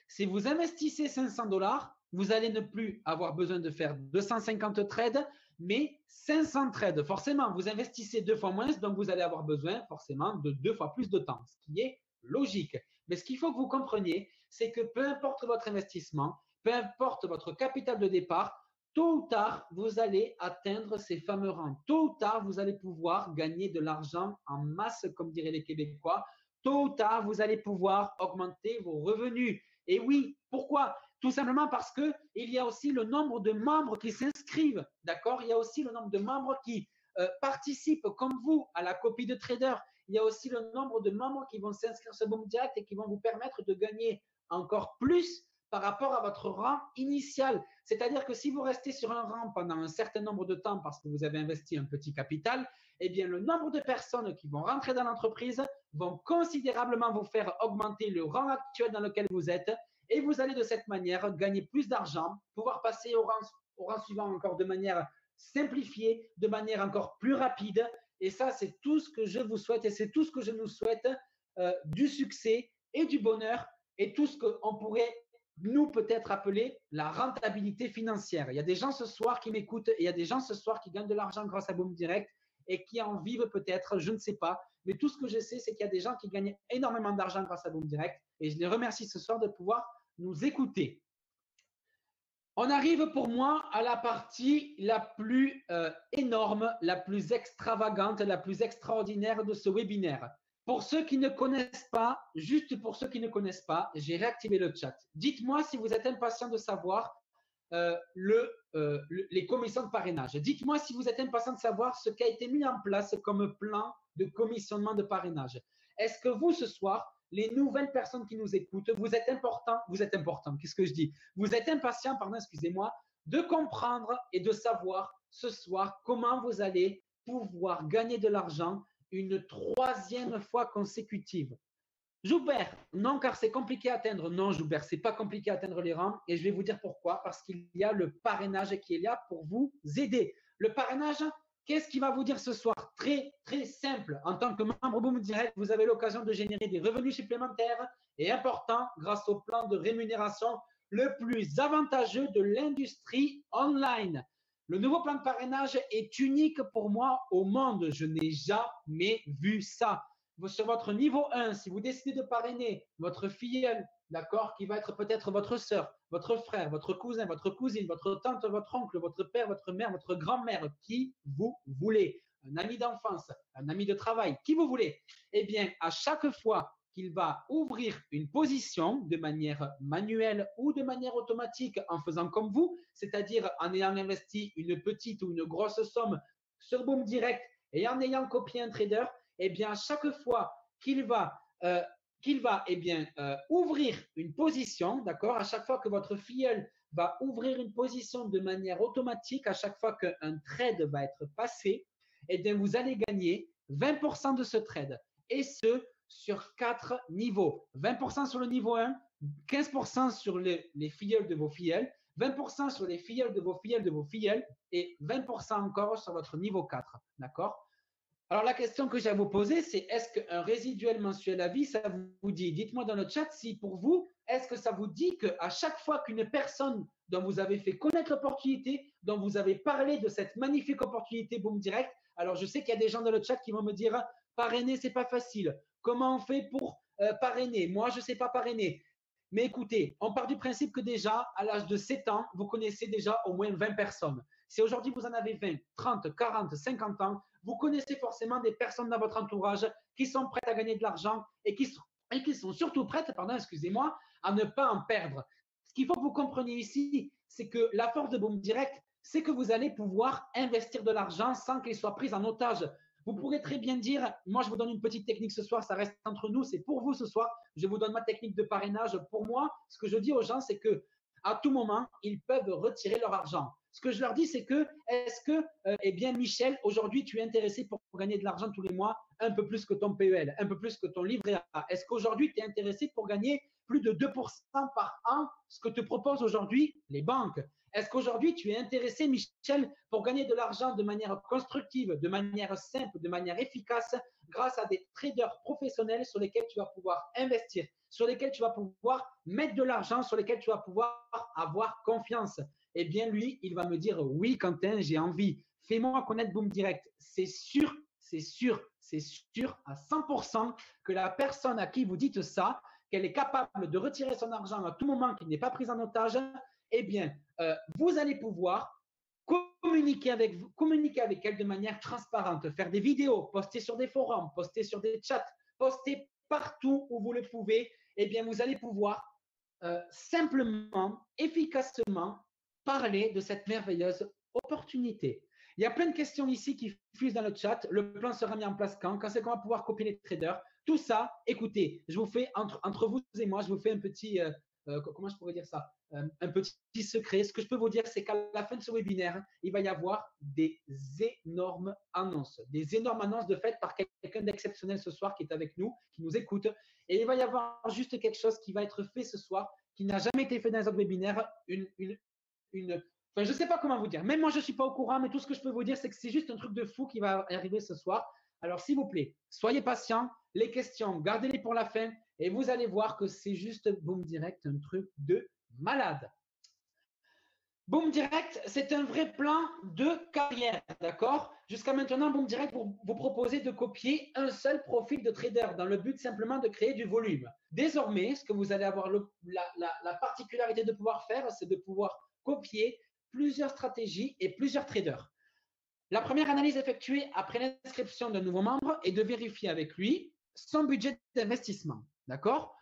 Si vous investissez 500 dollars, vous allez ne plus avoir besoin de faire 250 trades, mais 500 trades. Forcément, vous investissez 2 fois moins, donc vous allez avoir besoin forcément de 2 fois plus de temps, ce qui est logique. Mais ce qu'il faut que vous compreniez, c'est que peu importe votre investissement, peu importe votre capital de départ, tôt ou tard, vous allez atteindre ces fameux rangs. Tôt ou tard, vous allez pouvoir gagner de l'argent en masse, comme diraient les Québécois. Tôt ou tard, vous allez pouvoir augmenter vos revenus. Et oui, pourquoi? Tout simplement parce qu'il y a aussi le nombre de membres qui s'inscrivent, d'accord? Il y a aussi le nombre de membres qui participent, comme vous, à la copie de trader. Il y a aussi le nombre de membres qui vont s'inscrire sur Boom Direct et qui vont vous permettre de gagner encore plus par rapport à votre rang initial. C'est-à-dire que si vous restez sur un rang pendant un certain nombre de temps parce que vous avez investi un petit capital, eh bien, le nombre de personnes qui vont rentrer dans l'entreprise vont considérablement vous faire augmenter le rang actuel dans lequel vous êtes et vous allez de cette manière gagner plus d'argent, pouvoir passer au rang suivant encore de manière simplifiée, de manière encore plus rapide. Et ça, c'est tout ce que je vous souhaite et c'est tout ce que je nous souhaite, du succès et du bonheur et tout ce qu'on pourrait nous peut-être appeler la rentabilité financière. Il y a des gens ce soir qui m'écoutent et il y a des gens ce soir qui gagnent de l'argent grâce à Boom Direct et qui en vivent peut-être, je ne sais pas. Mais tout ce que je sais, c'est qu'il y a des gens qui gagnent énormément d'argent grâce à Boom Direct et je les remercie ce soir de pouvoir nous écouter. On arrive pour moi à la partie la plus énorme, la plus extravagante, la plus extraordinaire de ce webinaire. Pour ceux qui ne connaissent pas, juste pour ceux qui ne connaissent pas, j'ai réactivé le chat. Dites-moi si vous êtes impatient de savoir les commissions de parrainage. Dites-moi si vous êtes impatient de savoir ce qui a été mis en place comme plan de commissionnement de parrainage. Est-ce que vous, ce soir, les nouvelles personnes qui nous écoutent, vous êtes important, qu'est-ce que je dis? Vous êtes impatient, pardon, excusez-moi, de comprendre et de savoir ce soir comment vous allez pouvoir gagner de l'argent une troisième fois consécutive. Joubert, non, car c'est compliqué à atteindre. Non, Joubert, c'est pas compliqué à atteindre les rangs et je vais vous dire pourquoi. Parce qu'il y a le parrainage qui est là pour vous aider. Le parrainage, qu'est-ce qu'il va vous dire ce soir? Très, très simple. En tant que membre Boom Direct, vous avez l'occasion de générer des revenus supplémentaires et importants grâce au plan de rémunération le plus avantageux de l'industrie online. Le nouveau plan de parrainage est unique pour moi au monde. Je n'ai jamais vu ça. Sur votre niveau 1, si vous décidez de parrainer votre filleule, d'accord, qui va être peut-être votre sœur, votre frère, votre cousin, votre cousine, votre tante, votre oncle, votre père, votre mère, votre grand-mère, qui vous voulez, un ami d'enfance, un ami de travail, qui vous voulez, eh bien, à chaque fois qu'il va ouvrir une position de manière manuelle ou de manière automatique en faisant comme vous, c'est-à-dire en ayant investi une petite ou une grosse somme sur Boom Direct et en ayant copié un trader, eh bien, à chaque fois qu'il va, ouvrir une position, d'accord, à chaque fois que votre filleule va ouvrir une position de manière automatique, à chaque fois qu'un trade va être passé, eh bien, vous allez gagner 20% de ce trade. Et ce, sur 4 niveaux. 20% sur le niveau 1, 15% sur les filleuls de vos filleuls, 20% sur les filleuls de vos filleuls de vos filleuls et 20% encore sur votre niveau 4. D'accord? Alors, la question que j'ai à vous poser, c'est est-ce qu'un résiduel mensuel à vie, ça vous dit? Dites-moi dans le chat si pour vous, est-ce que ça vous dit qu'à chaque fois qu'une personne dont vous avez fait connaître l'opportunité, dont vous avez parlé de cette magnifique opportunité Boom Direct, alors je sais qu'il y a des gens dans le chat qui vont me dire parrainer, c'est pas facile. Comment on fait pour parrainer? Moi, je ne sais pas parrainer. Mais écoutez, on part du principe que déjà, à l'âge de 7 ans, vous connaissez déjà au moins 20 personnes. Si aujourd'hui vous en avez 20, 30, 40, 50 ans, vous connaissez forcément des personnes dans votre entourage qui sont prêtes à gagner de l'argent et qui sont surtout prêtes, pardon, excusez-moi, à ne pas en perdre. Ce qu'il faut que vous compreniez ici, c'est que la force de Boom Direct, c'est que vous allez pouvoir investir de l'argent sans qu'il soit pris en otage. Vous pourrez très bien dire, moi je vous donne une petite technique ce soir, ça reste entre nous, c'est pour vous ce soir, je vous donne ma technique de parrainage. Pour moi, ce que je dis aux gens, c'est que à tout moment, ils peuvent retirer leur argent. Ce que je leur dis, c'est que, est-ce que, eh bien, Michel, aujourd'hui, tu es intéressé pour gagner de l'argent tous les mois, un peu plus que ton PEL, un peu plus que ton livret A? Est-ce qu'aujourd'hui, tu es intéressé pour gagner plus de 2% par an, ce que te proposent aujourd'hui les banques? Est-ce qu'aujourd'hui, tu es intéressé, Michel, pour gagner de l'argent de manière constructive, de manière simple, de manière efficace, grâce à des traders professionnels sur lesquels tu vas pouvoir investir, sur lesquels tu vas pouvoir mettre de l'argent, sur lesquels tu vas pouvoir avoir confiance? Eh bien, lui, il va me dire oui, Quentin, j'ai envie. Fais-moi connaître Boom Direct. C'est sûr à 100% que la personne à qui vous dites ça, qu'elle est capable de retirer son argent à tout moment, qu'il n'est pas pris en otage, eh bien, vous allez pouvoir communiquer avec elle de manière transparente, faire des vidéos, poster sur des forums, poster sur des chats, poster partout où vous le pouvez. Eh bien, vous allez pouvoir simplement, efficacement parler de cette merveilleuse opportunité. Il y a plein de questions ici qui fusent dans le chat. Le plan sera mis en place quand c'est qu'on va pouvoir copier les traders. Tout ça, écoutez, je vous fais entre vous et moi, je vous fais un petit, comment je pourrais dire ça, un petit secret. Ce que je peux vous dire, c'est qu'à la fin de ce webinaire, il va y avoir des énormes annonces de fait par quelqu'un d'exceptionnel ce soir qui est avec nous, qui nous écoute. Et il va y avoir juste quelque chose qui va être fait ce soir, qui n'a jamais été fait dans les autres webinaires, enfin, je ne sais pas comment vous dire. Même moi, je ne suis pas au courant, mais tout ce que je peux vous dire, c'est que c'est juste un truc de fou qui va arriver ce soir. Alors, s'il vous plaît, soyez patients. Les questions, gardez-les pour la fin. Et vous allez voir que c'est juste Boom Direct, un truc de malade. Boom Direct, c'est un vrai plan de carrière, d'accord? Jusqu'à maintenant, Boom Direct vous proposez de copier un seul profil de trader dans le but simplement de créer du volume. Désormais, ce que vous allez avoir la particularité de pouvoir faire, c'est de pouvoir copier plusieurs stratégies et plusieurs traders. La première analyse effectuée après l'inscription d'un nouveau membre est de vérifier avec lui son budget d'investissement, d'accord?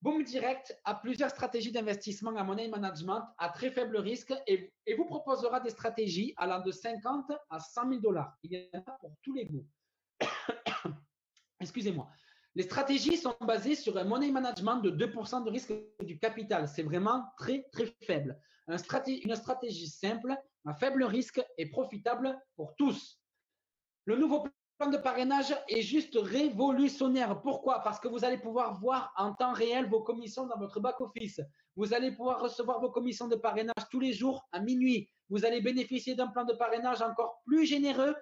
Boom Direct a plusieurs stratégies d'investissement à money management à très faible risque et vous proposera des stratégies allant de 50 à 100 000 $. Il y en a pour tous les goûts. Excusez-moi. Les stratégies sont basées sur un money management de 2% de risque du capital. C'est vraiment très, très faible. Une stratégie simple, à faible risque et profitable pour tous. Le nouveau plan de parrainage est juste révolutionnaire. Pourquoi? Parce que vous allez pouvoir voir en temps réel vos commissions dans votre back-office. Vous allez pouvoir recevoir vos commissions de parrainage tous les jours à minuit. Vous allez bénéficier d'un plan de parrainage encore plus généreux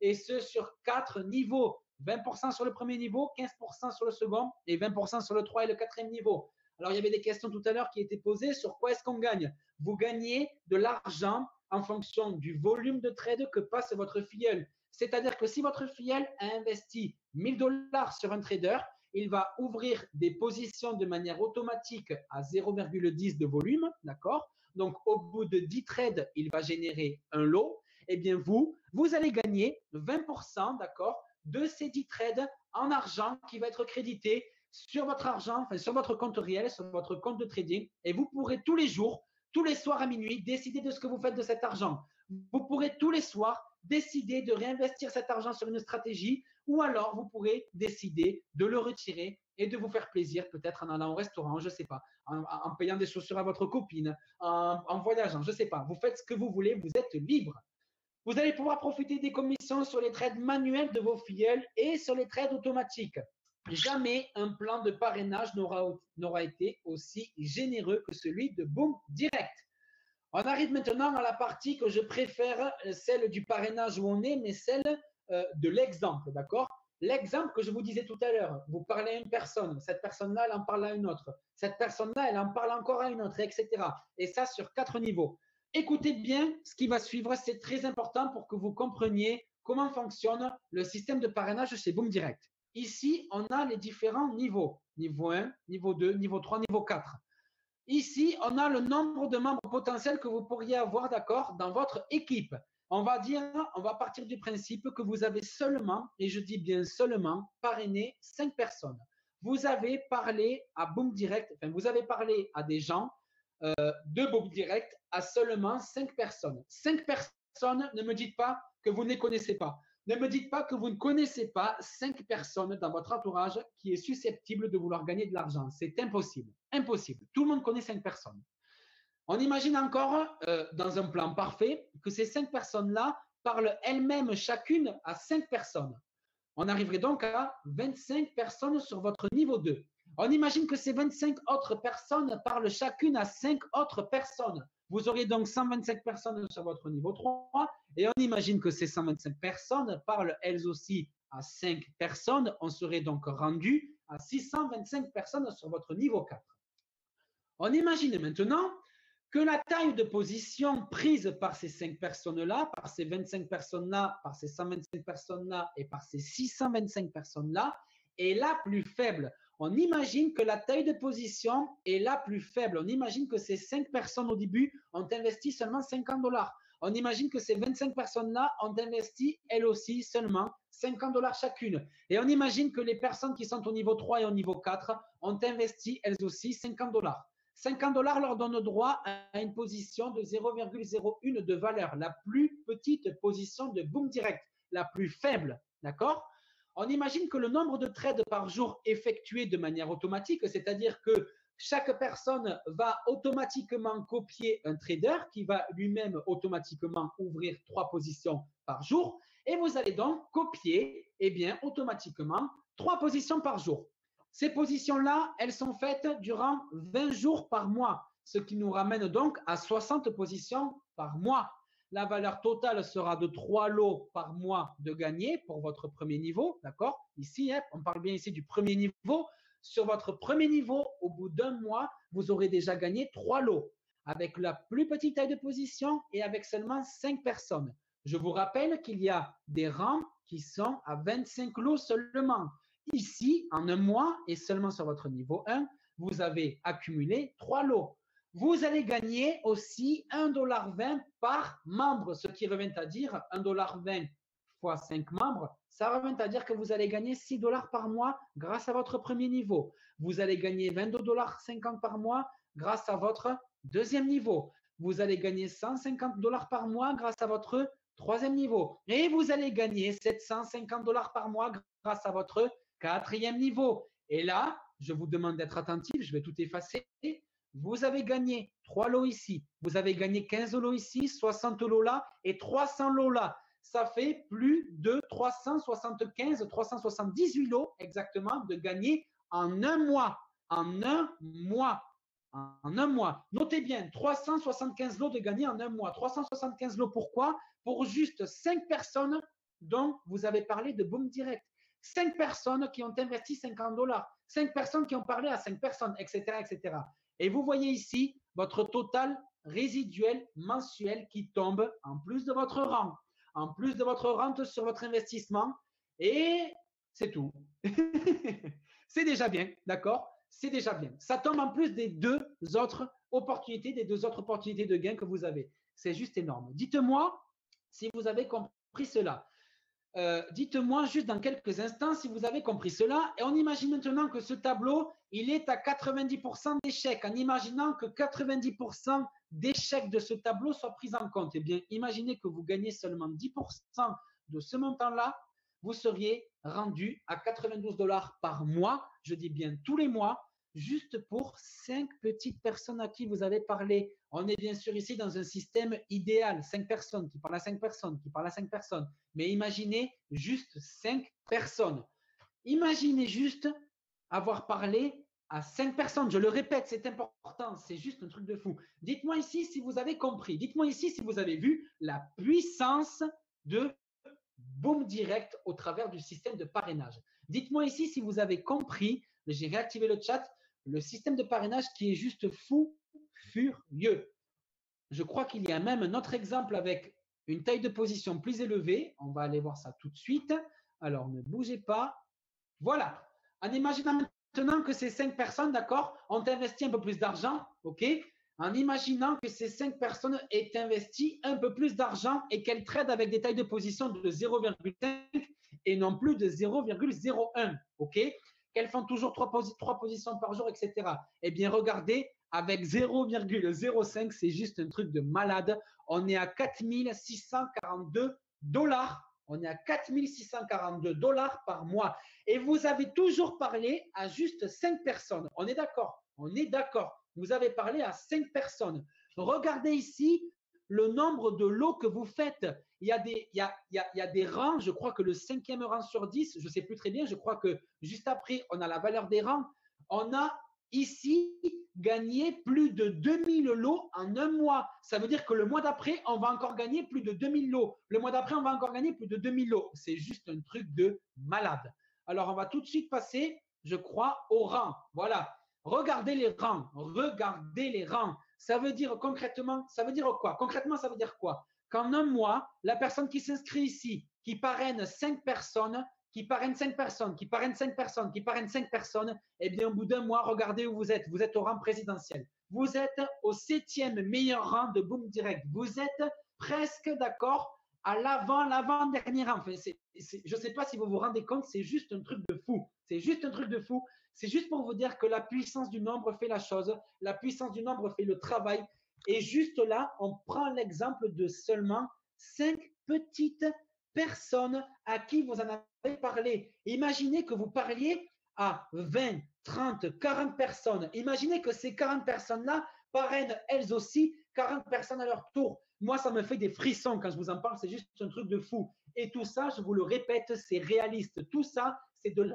et ce sur 4 niveaux. 20% sur le premier niveau, 15% sur le second et 20% sur le 3 et le 4e niveau. Alors, il y avait des questions tout à l'heure qui étaient posées sur quoi est-ce qu'on gagne. Vous gagnez de l'argent en fonction du volume de trade que passe votre filleul. C'est-à-dire que si votre filleul a investi 1000 $ sur un trader, il va ouvrir des positions de manière automatique à 0,10 de volume, d'accord? Donc, au bout de 10 trades, il va générer un lot. Eh bien, vous allez gagner 20%, d'accord, de ces 10 trades en argent qui va être crédité sur votre argent, enfin sur votre compte réel, sur votre compte de trading. Et vous pourrez tous les jours, tous les soirs à minuit, décider de ce que vous faites de cet argent. Vous pourrez tous les soirs décider de réinvestir cet argent sur une stratégie ou alors vous pourrez décider de le retirer et de vous faire plaisir, peut-être en allant au restaurant, je ne sais pas, en payant des chaussures à votre copine, en voyageant, je ne sais pas. Vous faites ce que vous voulez, vous êtes libre. Vous allez pouvoir profiter des commissions sur les trades manuels de vos filleuls et sur les trades automatiques. Jamais un plan de parrainage n'aura été aussi généreux que celui de Boom Direct. On arrive maintenant à la partie que je préfère, celle du parrainage où on est, mais celle de l'exemple, d'accord? L'exemple que je vous disais tout à l'heure, vous parlez à une personne, cette personne-là, elle en parle à une autre, cette personne-là, elle en parle encore à une autre, etc. Et ça sur 4 niveaux. Écoutez bien ce qui va suivre, c'est très important pour que vous compreniez comment fonctionne le système de parrainage chez Boom Direct. Ici, on a les différents niveaux. Niveau 1, niveau 2, niveau 3, niveau 4. Ici, on a le nombre de membres potentiels que vous pourriez avoir, d'accord, dans votre équipe. On va partir du principe que vous avez seulement, et je dis bien seulement, parrainé 5 personnes. Vous avez parlé à Boom Direct, enfin, vous avez parlé à des gens de Boom Direct à seulement 5 personnes. 5 personnes, ne me dites pas que vous ne les connaissez pas. Ne me dites pas que vous ne connaissez pas 5 personnes dans votre entourage qui est susceptible de vouloir gagner de l'argent. C'est impossible. Impossible. Tout le monde connaît 5 personnes. On imagine encore, dans un plan parfait, que ces 5 personnes-là parlent elles-mêmes chacune à 5 personnes. On arriverait donc à 25 personnes sur votre niveau 2. On imagine que ces 25 autres personnes parlent chacune à 5 autres personnes. Vous aurez donc 125 personnes sur votre niveau 3 et on imagine que ces 125 personnes parlent elles aussi à 5 personnes. On serait donc rendu à 625 personnes sur votre niveau 4. On imagine maintenant que la taille de position prise par ces 5 personnes-là, par ces 25 personnes-là, par ces 125 personnes-là et par ces 625 personnes-là est la plus faible. On imagine que la taille de position est la plus faible. On imagine que ces 5 personnes au début ont investi seulement 50 $. On imagine que ces 25 personnes-là ont investi elles aussi seulement 50 $ chacune. Et on imagine que les personnes qui sont au niveau 3 et au niveau 4 ont investi elles aussi 50 $. $50 leur donne droit à une position de 0,01 de valeur, la plus petite position de Boom Direct, la plus faible, d'accord? On imagine que le nombre de trades par jour effectués de manière automatique, c'est-à-dire que chaque personne va automatiquement copier un trader qui va lui-même automatiquement ouvrir 3 positions par jour, et vous allez donc copier automatiquement 3 positions par jour. Ces positions-là, elles sont faites durant 20 jours par mois, ce qui nous ramène donc à 60 positions par mois. La valeur totale sera de 3 lots par mois de gagner pour votre premier niveau, d'accord? Ici, on parle bien ici du premier niveau. Sur votre premier niveau, au bout d'un mois, vous aurez déjà gagné 3 lots avec la plus petite taille de position et avec seulement 5 personnes. Je vous rappelle qu'il y a des rangs qui sont à 25 lots seulement. Ici, en un mois et seulement sur votre niveau 1, vous avez accumulé 3 lots. Vous allez gagner aussi 1,20 $ par membre, ce qui revient à dire 1,20 $ fois 5 membres, ça revient à dire que vous allez gagner 6 $ par mois grâce à votre premier niveau. Vous allez gagner 22,50 $ par mois grâce à votre deuxième niveau. Vous allez gagner 150 $ par mois grâce à votre troisième niveau. Et vous allez gagner 750 $ par mois grâce à votre quatrième niveau. Et là, je vous demande d'être attentif, je vais tout effacer. Vous avez gagné 3 lots ici, vous avez gagné 15 lots ici, 60 lots là et 300 lots là. Ça fait plus de 375, 378 lots exactement de gagner en un mois. En un mois. En un mois. Notez bien, 375 lots de gagner en un mois. 375 lots, pourquoi? Pour juste 5 personnes dont vous avez parlé de Boom Direct. 5 personnes qui ont investi 50 $, 5 personnes qui ont parlé à 5 personnes, etc., etc. Et vous voyez ici votre total résiduel mensuel qui tombe en plus de votre rang, en plus de votre rente sur votre investissement. Et c'est tout. C'est déjà bien, d'accord? C'est déjà bien. Ça tombe en plus des deux autres opportunités de gain que vous avez. C'est juste énorme. Dites-moi si vous avez compris cela. Dites-moi juste dans quelques instants si vous avez compris cela. Et on imagine maintenant que ce tableau, il est à 90% d'échecs. En imaginant que 90% d'échecs de ce tableau soient pris en compte. Eh bien, imaginez que vous gagnez seulement 10% de ce montant-là. Vous seriez rendu à 92 $ par mois. Je dis bien tous les mois, juste pour 5 petites personnes à qui vous avez parlé. On est bien sûr ici dans un système idéal, 5 personnes qui parlent à 5 personnes, qui parlent à 5 personnes. Mais imaginez juste 5 personnes. Imaginez juste avoir parlé à 5 personnes. Je le répète, c'est important, c'est juste un truc de fou. Dites-moi ici si vous avez compris. Dites-moi ici si vous avez vu la puissance de Boom Direct au travers du système de parrainage. Dites-moi ici si vous avez compris, j'ai réactivé le chat, le système de parrainage qui est juste fou, furieux. Je crois qu'il y a même un autre exemple avec une taille de position plus élevée. On va aller voir ça tout de suite. Alors, ne bougez pas. Voilà. En imaginant maintenant que ces 5 personnes, d'accord, ont investi un peu plus d'argent, ok? En imaginant que ces 5 personnes aient investi un peu plus d'argent et qu'elles tradent avec des tailles de position de 0,5 et non plus de 0,01, ok? Qu'elles font toujours 3 positions par jour, etc. Eh bien, regardez, avec 0,05, c'est juste un truc de malade. On est à 4 642 $. On est à 4 642 $ par mois. Et vous avez toujours parlé à juste 5 personnes. On est d'accord? On est d'accord. Vous avez parlé à 5 personnes. Regardez ici le nombre de lots que vous faites. Il y a des rangs. Je crois que le 5e rang sur 10, je ne sais plus très bien. Je crois que juste après, on a la valeur des rangs. On a ici gagné plus de 2000 lots en un mois. Ça veut dire que le mois d'après, on va encore gagner plus de 2000 lots. Le mois d'après, on va encore gagner plus de 2000 lots. C'est juste un truc de malade. Alors, on va tout de suite passer, je crois, au rang. Voilà. Regardez les rangs. Regardez les rangs. Ça veut dire concrètement, ça veut dire quoi? Concrètement, ça veut dire quoi? Qu'en un mois, la personne qui s'inscrit ici, qui parraine 5 personnes, qui parraine 5 personnes, qui parraine 5 personnes, qui parraine 5 personnes, eh bien, au bout d'un mois, regardez où vous êtes. Vous êtes au rang présidentiel. Vous êtes au 7e meilleur rang de Boom Direct. Vous êtes presque d'accord à l'avant-dernier rang. Enfin, je ne sais pas si vous vous rendez compte, c'est juste un truc de fou. C'est juste un truc de fou. C'est juste pour vous dire que la puissance du nombre fait la chose, la puissance du nombre fait le travail. Et juste là, on prend l'exemple de seulement 5 petites personnes à qui vous en avez parlé. Imaginez que vous parliez à 20, 30, 40 personnes. Imaginez que ces 40 personnes-là parrainent elles aussi 40 personnes à leur tour. Moi, ça me fait des frissons quand je vous en parle, c'est juste un truc de fou. Et tout ça, je vous le répète, c'est réaliste. Tout ça, c'est de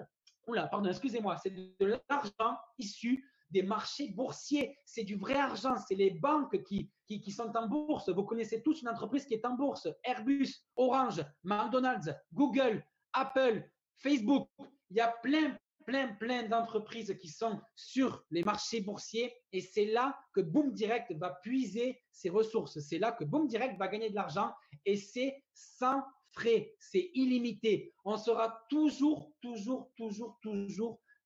excusez-moi, c'est de l'argent issu des marchés boursiers. C'est du vrai argent. C'est les banques qui sont en bourse. Vous connaissez tous une entreprise qui est en bourse. Airbus, Orange, McDonald's, Google, Apple, Facebook. Il y a plein d'entreprises qui sont sur les marchés boursiers et c'est là que Boom Direct va puiser ses ressources. C'est là que Boom Direct va gagner de l'argent et c'est sans frais, c'est illimité. On sera toujours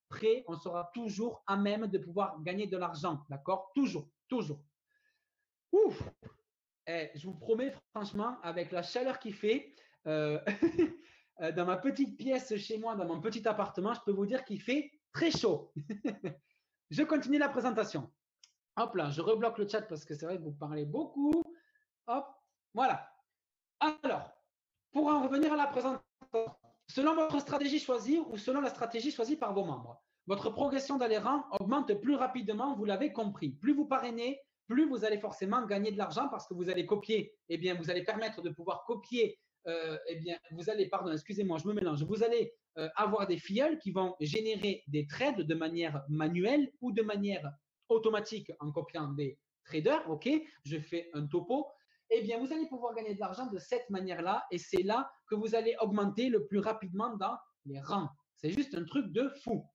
prêt, on sera toujours à même de pouvoir gagner de l'argent, d'accord? Toujours. Ouf! Je vous promets, franchement, avec la chaleur qu'il fait, dans ma petite pièce chez moi, dans mon petit appartement, je peux vous dire qu'il fait très chaud. Je continue la présentation. Hop là, je rebloque le chat parce que c'est vrai que vous parlez beaucoup. Hop, voilà. Alors, pour en revenir à la présentation, selon votre stratégie choisie ou selon la stratégie choisie par vos membres, votre progression d'adhérents augmente plus rapidement, vous l'avez compris. Plus vous parrainez, plus vous allez forcément gagner de l'argent parce que vous allez copier, eh bien, vous allez permettre de pouvoir copier, eh bien, vous allez, pardon, excusez-moi, je me mélange, vous allez avoir des filleuls qui vont générer des trades de manière manuelle ou de manière automatique en copiant des traders, ok? Je fais un topo. Eh bien, vous allez pouvoir gagner de l'argent de cette manière-là et c'est là que vous allez augmenter le plus rapidement dans les rangs. C'est juste un truc de fou.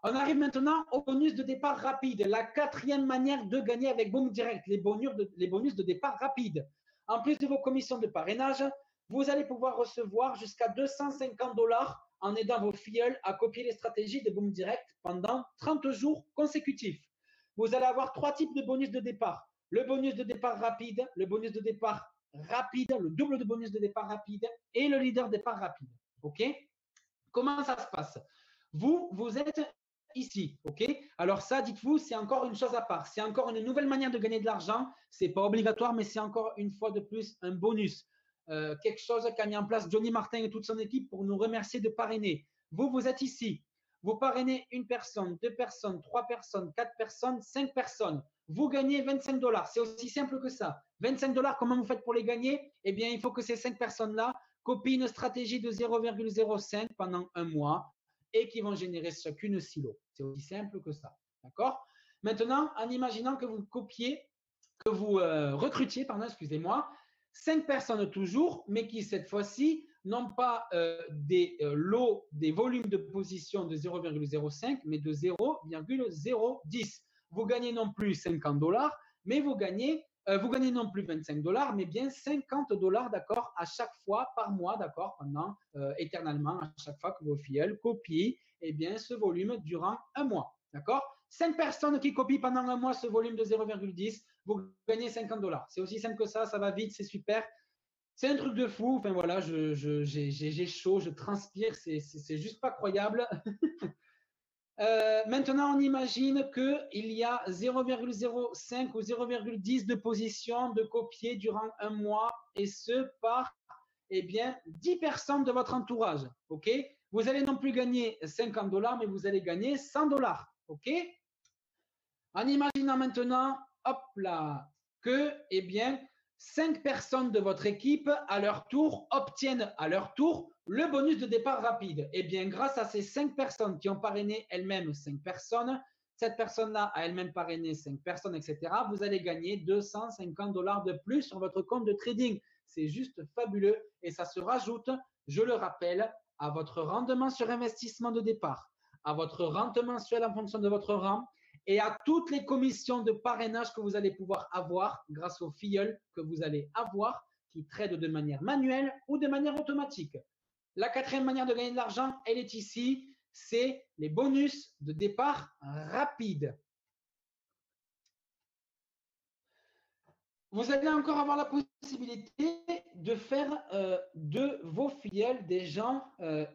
On arrive maintenant au bonus de départ rapide, la 4e manière de gagner avec Boom Direct, les bonus de départ rapide. En plus de vos commissions de parrainage, vous allez pouvoir recevoir jusqu'à 250 $ en aidant vos filleuls à copier les stratégies de Boom Direct pendant 30 jours consécutifs. Vous allez avoir 3 types de bonus de départ. Le bonus de départ rapide, le bonus de départ rapide, le double de bonus de départ rapide et le leader départ rapide. OK? Comment ça se passe? Vous êtes ici, ok? Alors ça, dites-vous, c'est encore une chose à part. C'est encore une nouvelle manière de gagner de l'argent. C'est pas obligatoire, mais c'est encore une fois de plus un bonus. Quelque chose qu'a mis en place Johnny Martin et toute son équipe pour nous remercier de parrainer. Vous êtes ici. Vous parrainez une personne, 2 personnes, 3 personnes, 4 personnes, 5 personnes. Vous gagnez 25 $. C'est aussi simple que ça. 25 $, comment vous faites pour les gagner? Eh bien, il faut que ces 5 personnes-là copient une stratégie de 0,05 pendant un mois et qui vont générer chacune silo. C'est aussi simple que ça. D'accord? Maintenant, en imaginant que vous copiez, que vous recrutiez, pardon, excusez-moi, 5 personnes toujours, mais qui cette fois-ci n'ont pas des lots, des volumes de position de 0,05, mais de 0,010. Vous gagnez non plus 50 $, mais vous gagnez non plus 25 $, mais bien 50 $, d'accord, à chaque fois par mois, d'accord, pendant éternellement, à chaque fois que vos filleuls copient, eh bien, ce volume durant un mois, d'accord? 5 personnes qui copient pendant un mois ce volume de 0,10, vous gagnez 50 $. C'est aussi simple que ça va vite, c'est super. C'est un truc de fou. Enfin voilà, j'ai chaud, je transpire, c'est juste pas croyable. Maintenant, on imagine qu'il y a 0,05 ou 0,10 de position de copier durant un mois et ce par eh bien, 10 personnes de votre entourage. OK? Vous allez non plus gagner 50 $, mais vous allez gagner 100 $. OK? En imaginant maintenant, hop là, que, eh bien, 5 personnes de votre équipe, à leur tour, obtiennent à leur tour le bonus de départ rapide. Eh bien, grâce à ces 5 personnes qui ont parrainé elles-mêmes 5 personnes, cette personne-là a elle-même parrainé 5 personnes, etc., vous allez gagner 250 $ de plus sur votre compte de trading. C'est juste fabuleux et ça se rajoute, je le rappelle, à votre rendement sur investissement de départ, à votre rendement mensuel en fonction de votre rang, et à toutes les commissions de parrainage que vous allez pouvoir avoir grâce aux filleuls que vous allez avoir qui tradent de manière manuelle ou de manière automatique. La 4e manière de gagner de l'argent, elle est ici, c'est les bonus de départ rapide. Vous allez encore avoir la possibilité de faire de vos filleuls des gens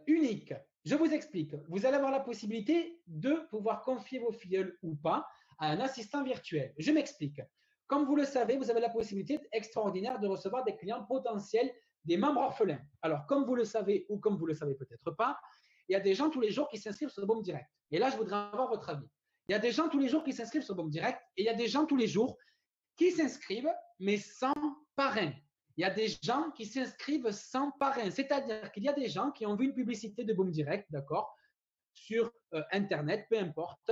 uniques. Je vous explique. Vous allez avoir la possibilité de pouvoir confier vos filleuls ou pas à un assistant virtuel. Je m'explique. Comme vous le savez, vous avez la possibilité extraordinaire de recevoir des clients potentiels, des membres orphelins. Alors, comme vous le savez ou comme vous ne le savez peut-être pas, il y a des gens tous les jours qui s'inscrivent sur Boom Direct. Et là, je voudrais avoir votre avis. Il y a des gens tous les jours qui s'inscrivent sur Boom Direct et il y a des gens tous les jours qui s'inscrivent, mais sans parrain. Il y a des gens qui s'inscrivent sans parrain. C'est-à-dire qu'il y a des gens qui ont vu une publicité de Boom Direct, d'accord, sur Internet, peu importe,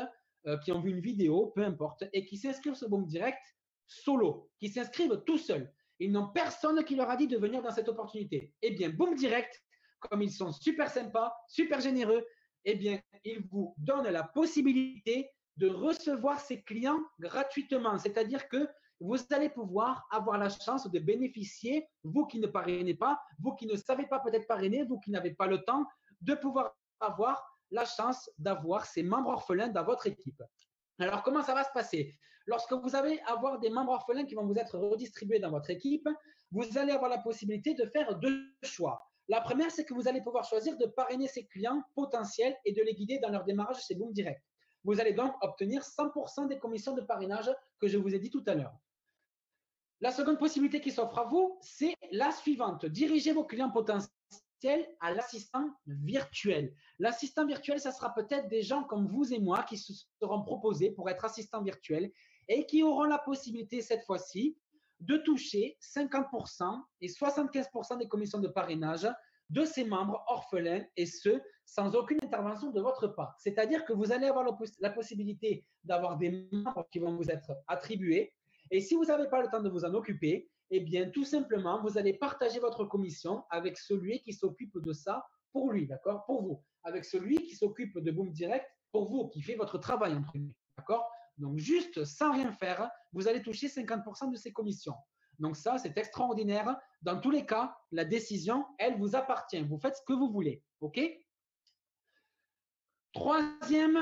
qui ont vu une vidéo, peu importe, et qui s'inscrivent sur Boom Direct solo, qui s'inscrivent tout seuls. Ils n'ont personne qui leur a dit de venir dans cette opportunité. Eh bien, Boom Direct, comme ils sont super sympas, super généreux, eh bien, ils vous donnent la possibilité de recevoir ces clients gratuitement. C'est-à-dire que vous allez pouvoir avoir la chance de bénéficier, vous qui ne parrainez pas, vous qui ne savez pas peut-être parrainer, vous qui n'avez pas le temps, de pouvoir avoir la chance d'avoir ces membres orphelins dans votre équipe. Alors, comment ça va se passer? Lorsque vous allez avoir des membres orphelins qui vont vous être redistribués dans votre équipe, vous allez avoir la possibilité de faire deux choix. La première, c'est que vous allez pouvoir choisir de parrainer ces clients potentiels et de les guider dans leur démarrage chez Boom Direct. Vous allez donc obtenir 100% des commissions de parrainage que je vous ai dit tout à l'heure. La seconde possibilité qui s'offre à vous, c'est la suivante. Dirigez vos clients potentiels à l'assistant virtuel. L'assistant virtuel, ça sera peut-être des gens comme vous et moi qui se seront proposés pour être assistants virtuels et qui auront la possibilité cette fois-ci de toucher 50% et 75% des commissions de parrainage de ces membres orphelins et ce, sans aucune intervention de votre part. C'est-à-dire que vous allez avoir la possibilité d'avoir des membres qui vont vous être attribués et si vous n'avez pas le temps de vous en occuper, eh bien, tout simplement, vous allez partager votre commission avec celui qui s'occupe de ça pour lui, d'accord? Pour vous. Avec celui qui s'occupe de Boom Direct pour vous, qui fait votre travail, entre guillemets, d'accord? Donc, juste sans rien faire, vous allez toucher 50% de ces commissions. Donc, ça, c'est extraordinaire. Dans tous les cas, la décision, elle vous appartient. Vous faites ce que vous voulez, ok? Troisième,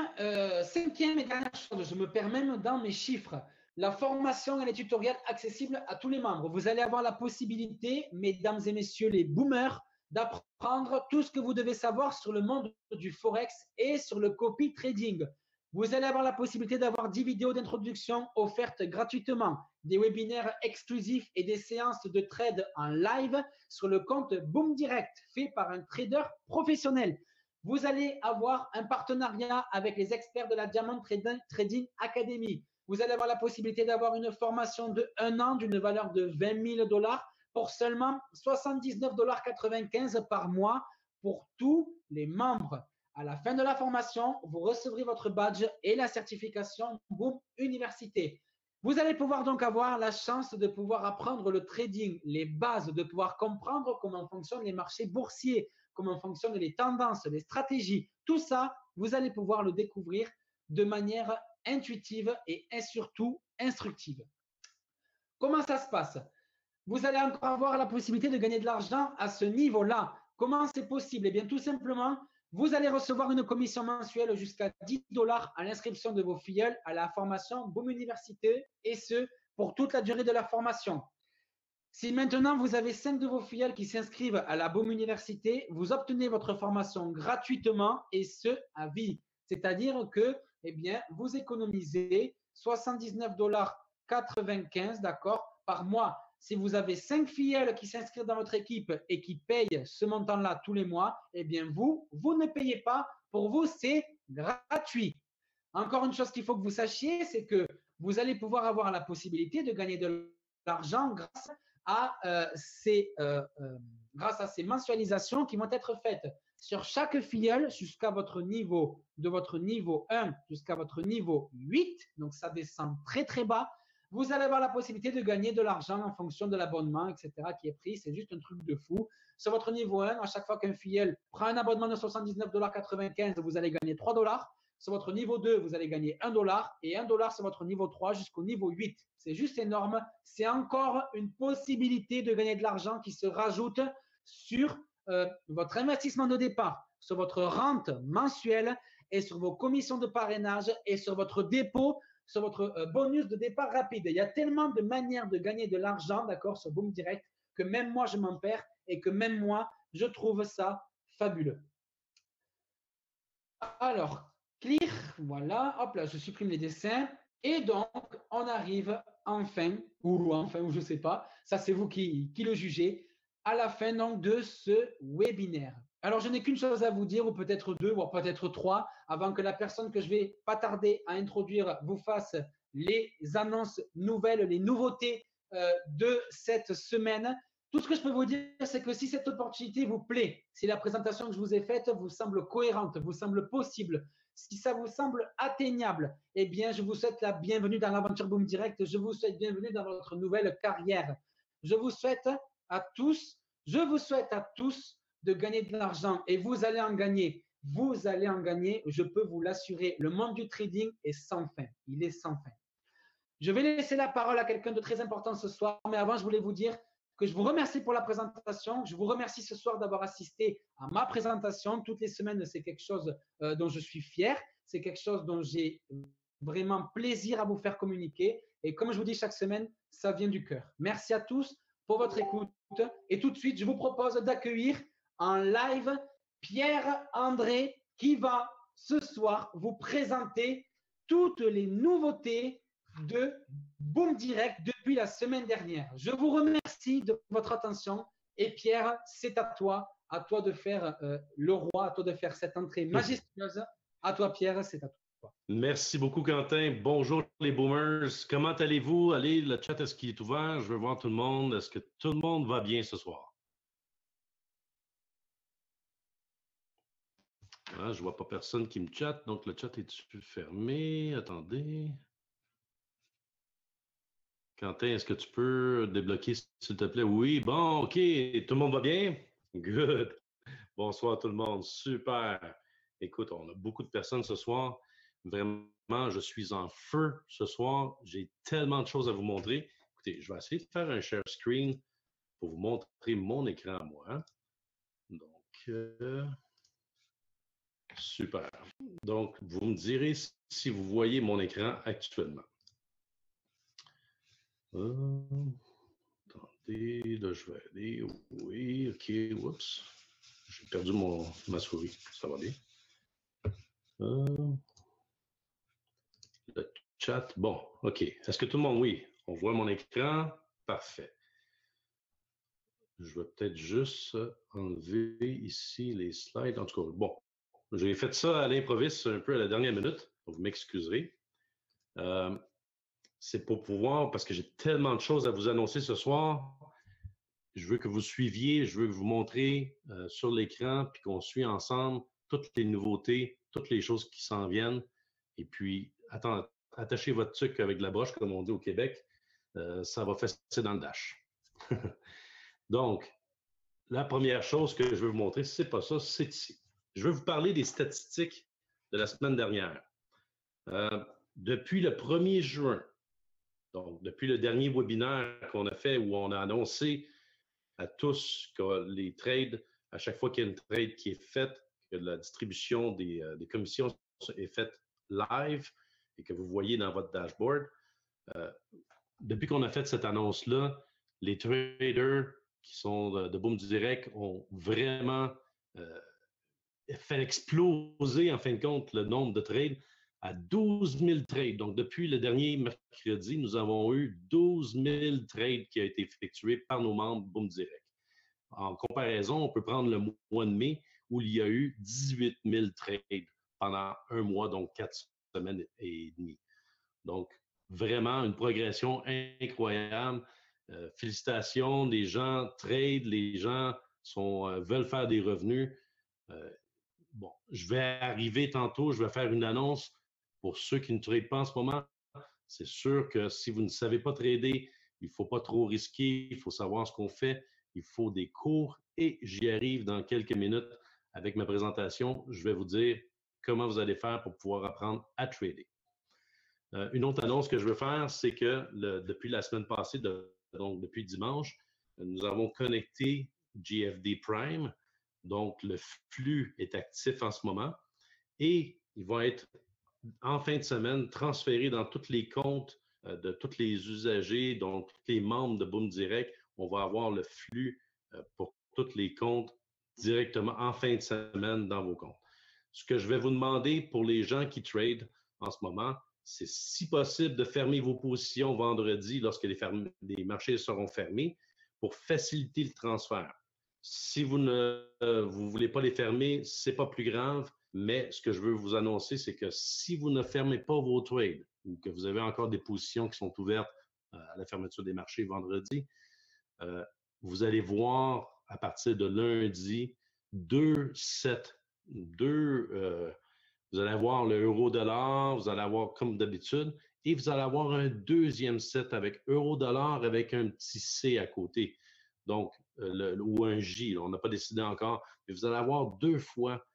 cinquième et dernière chose, je me permets même dans mes chiffres. La formation et les tutoriels accessibles à tous les membres. Vous allez avoir la possibilité, mesdames et messieurs les boomers, d'apprendre tout ce que vous devez savoir sur le monde du Forex et sur le copy trading. Vous allez avoir la possibilité d'avoir 10 vidéos d'introduction offertes gratuitement, des webinaires exclusifs et des séances de trade en live sur le compte Boom Direct fait par un trader professionnel. Vous allez avoir un partenariat avec les experts de la Diamond Trading Academy. Vous allez avoir la possibilité d'avoir une formation de 1 an d'une valeur de 20 000 $ pour seulement 79,95 $ par mois pour tous les membres. À la fin de la formation, vous recevrez votre badge et la certification Boom Université. Vous allez pouvoir donc avoir la chance de pouvoir apprendre le trading, les bases, de pouvoir comprendre comment fonctionnent les marchés boursiers, comment fonctionnent les tendances, les stratégies. Tout ça, vous allez pouvoir le découvrir de manière intuitive et surtout instructive. Comment ça se passe? Vous allez encore avoir la possibilité de gagner de l'argent à ce niveau-là. Comment c'est possible? Eh bien, tout simplement, vous allez recevoir une commission mensuelle jusqu'à 10 $ à l'inscription de vos filleuls à la formation Boom Université et ce, pour toute la durée de la formation. Si maintenant vous avez 5 de vos filleuls qui s'inscrivent à la Boom Université, vous obtenez votre formation gratuitement et ce, à vie. C'est-à-dire que, eh bien, vous économisez 79,95 $ d'accord, par mois. Si vous avez 5 filleuls qui s'inscrivent dans votre équipe et qui payent ce montant-là tous les mois, eh bien, vous ne payez pas. Pour vous, c'est gratuit. Encore une chose qu'il faut que vous sachiez, c'est que vous allez pouvoir avoir la possibilité de gagner de l'argent grâce à ces mensualisations qui vont être faites sur chaque filleule jusqu'à votre niveau, de votre niveau 1 jusqu'à votre niveau 8. Donc, ça descend très, très bas. Vous allez avoir la possibilité de gagner de l'argent en fonction de l'abonnement, etc., qui est pris. C'est juste un truc de fou. Sur votre niveau 1, à chaque fois qu'un filleul prend un abonnement de 79,95 $, vous allez gagner 3 $. Sur votre niveau 2, vous allez gagner 1 $ et 1 $ sur votre niveau 3 jusqu'au niveau 8. C'est juste énorme. C'est encore une possibilité de gagner de l'argent qui se rajoute sur votre investissement de départ, sur votre rente mensuelle et sur vos commissions de parrainage et sur votre dépôt, sur votre bonus de départ rapide. Il y a tellement de manières de gagner de l'argent, d'accord, sur Boom Direct, que même moi, je m'en perds et que même moi, je trouve ça fabuleux. Alors, clear, voilà, hop là, je supprime les dessins. Et donc, on arrive enfin, ou je ne sais pas, ça c'est vous qui le jugez, à la fin donc, de ce webinaire. Alors, je n'ai qu'une chose à vous dire, ou peut-être deux, ou peut-être trois, avant que la personne que je vais pas tarder à introduire vous fasse les annonces nouvelles, les nouveautés de cette semaine. Tout ce que je peux vous dire, c'est que si cette opportunité vous plaît, si la présentation que je vous ai faite vous semble cohérente, vous semble possible, si ça vous semble atteignable, eh bien, je vous souhaite la bienvenue dans l'aventure Boom Direct. Je vous souhaite bienvenue dans votre nouvelle carrière. Je vous souhaite à tous, je vous souhaite à tous de gagner de l'argent et vous allez en gagner. Vous allez en gagner, je peux vous l'assurer. Le monde du trading est sans fin. Il est sans fin. Je vais laisser la parole à quelqu'un de très important ce soir, mais avant, je voulais vous dire que je vous remercie pour la présentation. Je vous remercie ce soir d'avoir assisté à ma présentation. Toutes les semaines, c'est quelque chose dont je suis fier. C'est quelque chose dont j'ai vraiment plaisir à vous faire communiquer. Et comme je vous dis chaque semaine, ça vient du cœur. Merci à tous pour votre écoute. Et tout de suite, je vous propose d'accueillir en live Pierre-André qui va ce soir vous présenter toutes les nouveautés de Boom Direct depuis la semaine dernière. Je vous remercie de votre attention et Pierre, c'est à toi de faire le roi, à toi de faire cette entrée majestueuse. À toi Pierre, c'est à toi. Merci beaucoup Quentin. Bonjour les boomers. Comment allez-vous? Allez, le chat, est-ce qu'il est ouvert? Je veux voir tout le monde. Est-ce que tout le monde va bien ce soir? Ah, je ne vois pas personne qui me chatte, donc le chat est fermé. Attendez. Quentin, est-ce que tu peux débloquer, s'il te plaît? Oui, bon, OK. Tout le monde va bien? Good. Bonsoir tout le monde. Super. Écoute, on a beaucoup de personnes ce soir. Vraiment, je suis en feu ce soir. J'ai tellement de choses à vous montrer. Écoutez, je vais essayer de faire un share screen pour vous montrer mon écran à moi. Donc, super. Donc, vous me direz si vous voyez mon écran actuellement. Attendez, là, je vais aller. Oui, OK, oups. J'ai perdu ma souris. Ça va bien. Le chat, bon, OK. Est-ce que tout le monde, oui, on voit mon écran? Parfait. Je vais peut-être juste enlever ici les slides. En tout cas, bon, j'ai fait ça à l'improviste un peu à la dernière minute, donc vous m'excuserez. C'est pour pouvoir, parce que j'ai tellement de choses à vous annoncer ce soir, je veux que vous suiviez, je veux vous montrer sur l'écran, puis qu'on suit ensemble toutes les nouveautés, toutes les choses qui s'en viennent. Et puis, attachez votre truc avec la broche, comme on dit au Québec, ça va fesser dans le dash. Donc, la première chose que je veux vous montrer, c'est pas ça, c'est ici. Je veux vous parler des statistiques de la semaine dernière. Depuis le 1er juin, donc depuis le dernier webinaire qu'on a fait où on a annoncé à tous que les trades, à chaque fois qu'il y a une trade qui est faite, que la distribution des commissions est faite live et que vous voyez dans votre dashboard, depuis qu'on a fait cette annonce-là, les traders qui sont de Boom Direct ont vraiment fait exploser, en fin de compte, le nombre de trades à 12 000 trades. Donc, depuis le dernier mercredi, nous avons eu 12 000 trades qui ont été effectués par nos membres Boom Direct. En comparaison, on peut prendre le mois de mai où il y a eu 18 000 trades pendant un mois, donc 4 semaines et demie. Donc, vraiment une progression incroyable. Félicitations, les gens trade, les gens veulent faire des revenus. Bon, je vais arriver tantôt, je vais faire une annonce pour ceux qui ne tradent pas en ce moment. C'est sûr que si vous ne savez pas trader, il ne faut pas trop risquer, il faut savoir ce qu'on fait, il faut des cours et j'y arrive dans quelques minutes avec ma présentation. Je vais vous dire comment vous allez faire pour pouvoir apprendre à trader. Une autre annonce que je veux faire, c'est que depuis la semaine passée, donc depuis dimanche, nous avons connecté GFD Prime. Donc, le flux est actif en ce moment et il va être en fin de semaine transféré dans tous les comptes de tous les usagers, donc tous les membres de Boom Direct. On va avoir le flux pour tous les comptes directement en fin de semaine dans vos comptes. Ce que je vais vous demander pour les gens qui tradent en ce moment, c'est si possible de fermer vos positions vendredi lorsque les marchés seront fermés pour faciliter le transfert. Si vous ne voulez pas les fermer, c'est pas plus grave, mais ce que je veux vous annoncer, c'est que si vous ne fermez pas vos trades ou que vous avez encore des positions qui sont ouvertes à la fermeture des marchés vendredi, vous allez voir à partir de lundi deux sets, vous allez avoir le euro-dollar, vous allez avoir comme d'habitude, et vous allez avoir un deuxième set avec euro-dollar avec un petit C à côté. Donc, ou un J, là, on n'a pas décidé encore, mais vous allez avoir deux fois,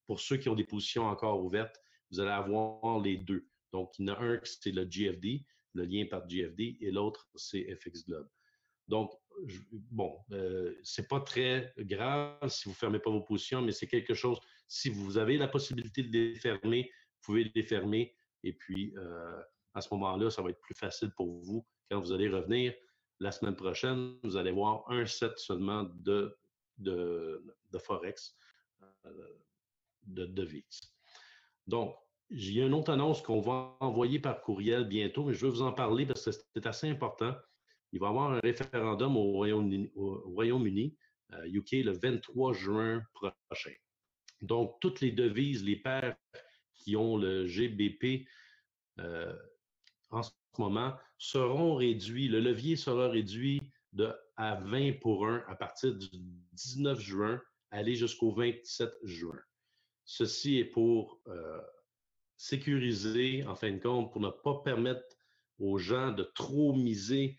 pour ceux qui ont des positions encore ouvertes, vous allez avoir les deux. Donc, il y en a un qui c'est le GFD, le lien par GFD, et l'autre, c'est FX Globe. Donc, bon, c'est pas très grave si vous fermez pas vos positions, mais c'est quelque chose, si vous avez la possibilité de les fermer, vous pouvez les fermer, et puis à ce moment-là, ça va être plus facile pour vous quand vous allez revenir la semaine prochaine. Vous allez voir un set seulement de Forex, de devises. Donc, il y a une autre annonce qu'on va envoyer par courriel bientôt, mais je veux vous en parler parce que c'est assez important. Il va y avoir un référendum au Royaume-Uni, UK, le 23 juin prochain. Donc, toutes les devises, les paires qui ont le GBP en ce moment seront réduits. Le levier sera réduit à 20 pour 1 à partir du 19 juin, aller jusqu'au 27 juin. Ceci est pour sécuriser, en fin de compte, pour ne pas permettre aux gens de trop miser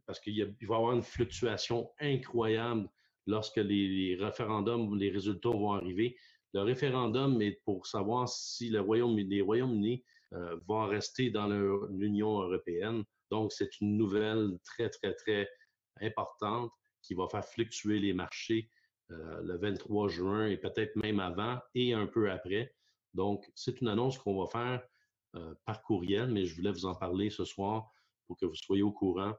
parce qu'il va y avoir une fluctuation incroyable lorsque les référendums, les résultats vont arriver. Le référendum est pour savoir si les Royaumes-Unis vont rester dans l'Union européenne. Donc, c'est une nouvelle très, très, très importante qui va faire fluctuer les marchés le 23 juin et peut-être même avant et un peu après. Donc, c'est une annonce qu'on va faire par courriel, mais je voulais vous en parler ce soir pour que vous soyez au courant.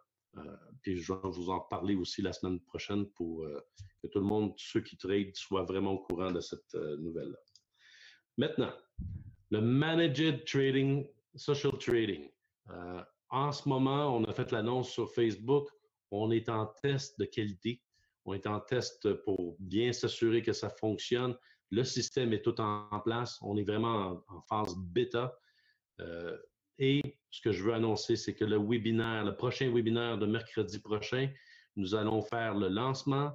Puis je vais vous en parler aussi la semaine prochaine pour que tout le monde, ceux qui tradent, soient vraiment au courant de cette nouvelle-là. Maintenant, le Managed Trading, Social Trading. En ce moment, on a fait l'annonce sur Facebook. On est en test de qualité. On est en test pour bien s'assurer que ça fonctionne. Le système est tout en place. On est vraiment en phase bêta. Et ce que je veux annoncer, c'est que le prochain webinaire de mercredi prochain, nous allons faire le lancement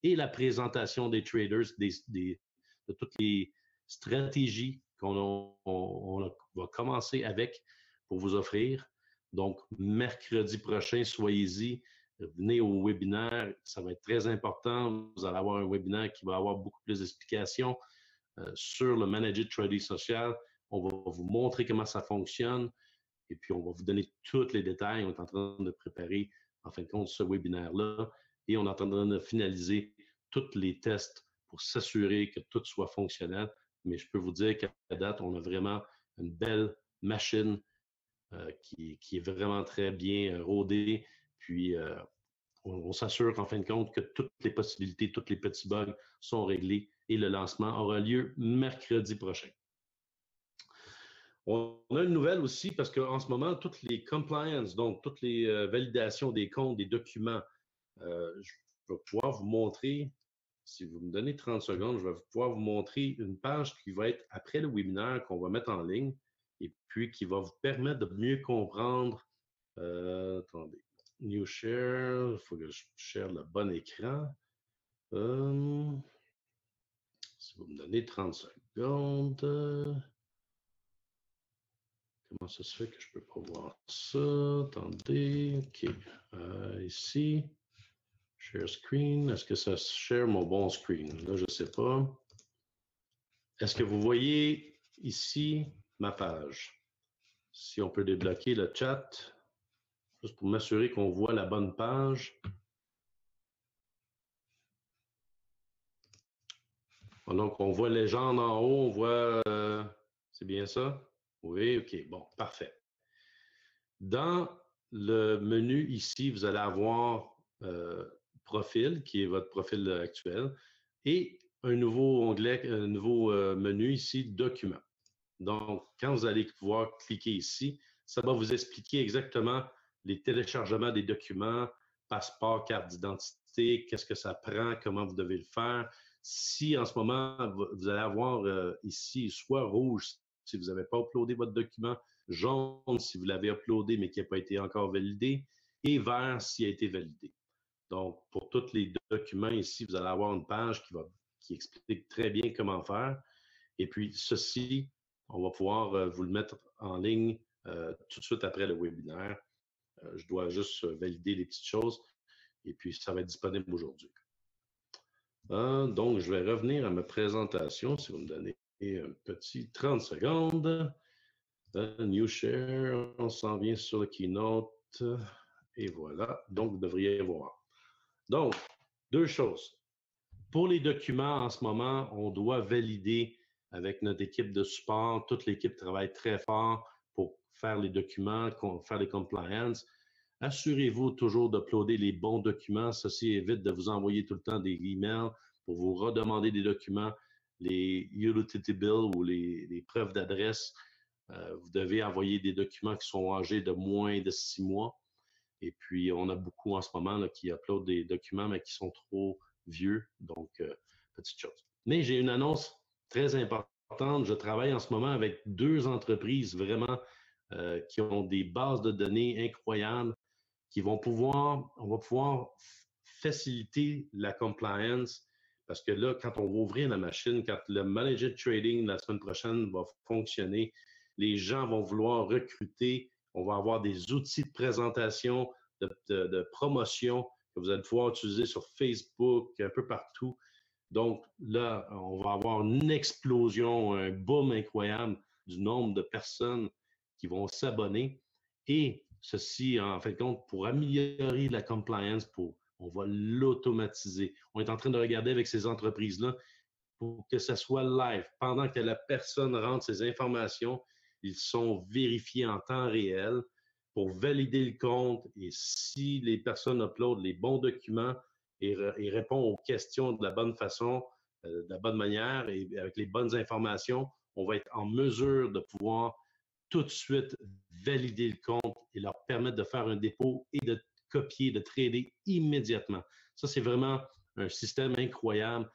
et la présentation des traders, de toutes les stratégies qu'on va commencer avec pour vous offrir. Donc, mercredi prochain, soyez-y, venez au webinaire, ça va être très important. Vous allez avoir un webinaire qui va avoir beaucoup plus d'explications sur le Managed Trading Social. On va vous montrer comment ça fonctionne et puis on va vous donner tous les détails. On est en train de préparer, en fin de compte, ce webinaire-là et on est en train de finaliser tous les tests pour s'assurer que tout soit fonctionnel. Mais je peux vous dire qu'à la date, on a vraiment une belle machine qui est vraiment très bien rodée. Puis, on s'assure qu'en fin de compte, que toutes les possibilités, tous les petits bugs sont réglés et le lancement aura lieu mercredi prochain. On a une nouvelle aussi parce qu'en ce moment, toutes les compliance, donc toutes les validations des comptes, des documents, je vais pouvoir vous montrer, si vous me donnez 30 secondes, je vais pouvoir vous montrer une page qui va être après le webinaire qu'on va mettre en ligne et puis qui va vous permettre de mieux comprendre. Attendez, New Share, il faut que je share le bon écran. Si vous me donnez 30 secondes. Comment ça se fait que je ne peux pas voir ça? Attendez, OK. Ici, share screen. Est-ce que ça share mon bon screen? Là, je ne sais pas. Est-ce que vous voyez ici ma page? Si on peut débloquer le chat, juste pour m'assurer qu'on voit la bonne page. Donc, on voit légende en haut, on voit... c'est bien ça? Oui, OK, bon, parfait. Dans le menu ici, vous allez avoir profil, qui est votre profil actuel, et un nouveau onglet, un nouveau menu ici, Documents. Donc, quand vous allez pouvoir cliquer ici, ça va vous expliquer exactement les téléchargements des documents, passeport, carte d'identité, qu'est-ce que ça prend, comment vous devez le faire. Si en ce moment, vous allez avoir ici soit rouge si vous n'avez pas uploadé votre document, jaune si vous l'avez uploadé mais qui n'a pas été encore validé, et vert s'il a été validé. Donc, pour tous les documents ici, vous allez avoir une page qui explique très bien comment faire. Et puis, ceci, on va pouvoir vous le mettre en ligne tout de suite après le webinaire. Je dois juste valider les petites choses et puis ça va être disponible aujourd'hui. Donc, je vais revenir à ma présentation, si vous me donnez un petit 30 secondes. New Share, on s'en vient sur le Keynote. Et voilà, donc vous devriez voir. Donc, deux choses. Pour les documents, en ce moment, on doit valider avec notre équipe de support. Toute l'équipe travaille très fort pour faire les documents, faire les compliance. Assurez-vous toujours d'uploader les bons documents. Ceci évite de vous envoyer tout le temps des emails pour vous redemander des documents, les utility bills ou les preuves d'adresse. Vous devez envoyer des documents qui sont âgés de moins de 6 mois. Et puis, on a beaucoup en ce moment là, qui uploadent des documents, mais qui sont trop vieux. Donc, petite chose. Mais j'ai une annonce très importante. Je travaille en ce moment avec 2 entreprises vraiment qui ont des bases de données incroyables, qui vont pouvoir, on va pouvoir faciliter la compliance. Parce que là, quand on va ouvrir la machine, quand le manager trading la semaine prochaine va fonctionner, les gens vont vouloir recruter. On va avoir des outils de présentation, de promotion que vous allez pouvoir utiliser sur Facebook, un peu partout. Donc là, on va avoir une explosion, un boom incroyable du nombre de personnes qui vont s'abonner. Et ceci, en fin de compte, pour améliorer la compliance, on va l'automatiser. On est en train de regarder avec ces entreprises-là pour que ça soit live. Pendant que la personne rentre ses informations, ils sont vérifiés en temps réel pour valider le compte. Et si les personnes uploadent les bons documents et répondent aux questions de la bonne façon, de la bonne manière et avec les bonnes informations, on va être en mesure de pouvoir tout de suite valider le compte et leur permettre de faire un dépôt et de copier, de trader immédiatement. Ça, c'est vraiment un système incroyable.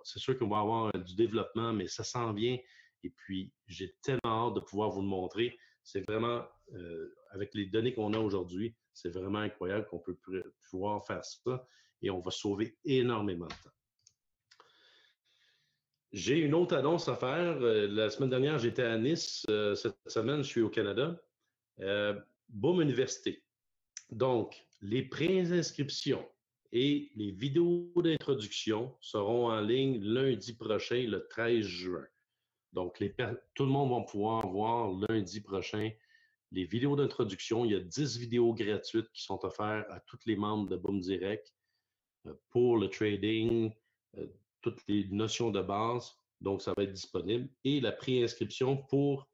C'est sûr qu'on va avoir du développement, mais ça s'en vient. Et puis, j'ai tellement hâte de pouvoir vous le montrer. C'est vraiment, avec les données qu'on a aujourd'hui, c'est vraiment incroyable qu'on peut pouvoir faire ça et on va sauver énormément de temps. J'ai une autre annonce à faire. La semaine dernière, j'étais à Nice. Cette semaine, je suis au Canada. Boom Université. Donc, les préinscriptions et les vidéos d'introduction seront en ligne lundi prochain, le 13 juin. Donc, tout le monde va pouvoir voir lundi prochain les vidéos d'introduction. Il y a 10 vidéos gratuites qui sont offertes à tous les membres de Boom Direct pour le trading, toutes les notions de base. Donc, ça va être disponible. Et la préinscription pour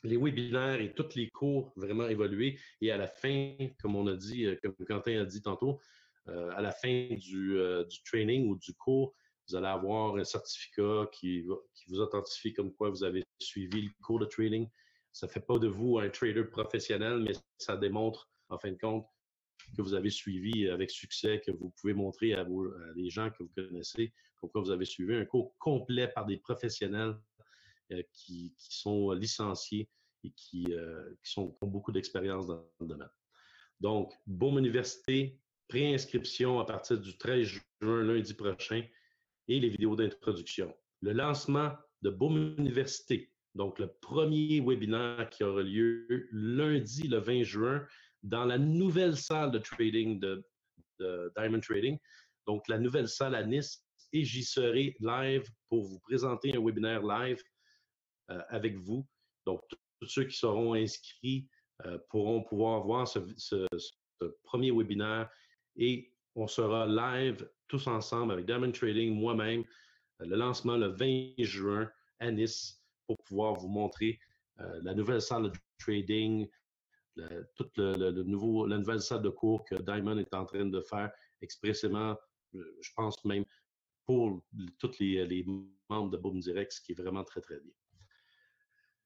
les webinaires et tous les cours vraiment évolués. Et à la fin, comme on a dit, comme Quentin a dit tantôt, à la fin du training ou du cours, vous allez avoir un certificat qui vous authentifie comme quoi vous avez suivi le cours de trading. Ça ne fait pas de vous un trader professionnel, mais ça démontre, en fin de compte, que vous avez suivi avec succès, que vous pouvez montrer à les gens que vous connaissez, comme quoi vous avez suivi un cours complet par des professionnels qui sont licenciés et qui ont beaucoup d'expérience dans le domaine. Donc, Boom Université, préinscription à partir du 13 juin, lundi prochain, et les vidéos d'introduction. Le lancement de Boom Université, donc le premier webinaire qui aura lieu lundi, le 20 juin, dans la nouvelle salle de trading de Diamond Trading, donc la nouvelle salle à Nice, et j'y serai live pour vous présenter un webinaire live avec vous. Donc, tous ceux qui seront inscrits pourront pouvoir voir ce premier webinaire et on sera live tous ensemble avec Diamond Trading, moi-même, le lancement le 20 juin à Nice pour pouvoir vous montrer la nouvelle salle de trading, toute la nouvelle salle de cours que Diamond est en train de faire expressément, je pense même pour tous les membres de Boom Direct, ce qui est vraiment très, très bien.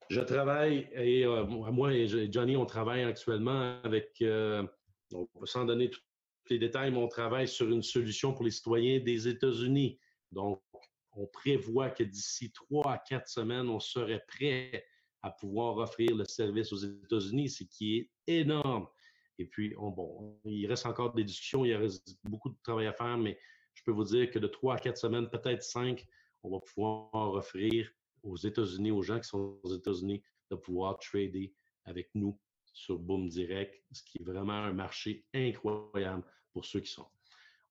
Je travaille, et moi et Johnny, on travaille actuellement avec, sans donner tous les détails, mais on travaille sur une solution pour les citoyens des États-Unis. Donc, on prévoit que d'ici 3 à 4 semaines, on serait prêt à pouvoir offrir le service aux États-Unis, ce qui est énorme. Et puis, il reste encore des discussions, il reste beaucoup de travail à faire, mais je peux vous dire que de 3 à 4 semaines, peut-être 5, on va pouvoir offrir aux États-Unis, aux gens qui sont aux États-Unis, de pouvoir trader avec nous sur Boom Direct, ce qui est vraiment un marché incroyable pour ceux qui sont.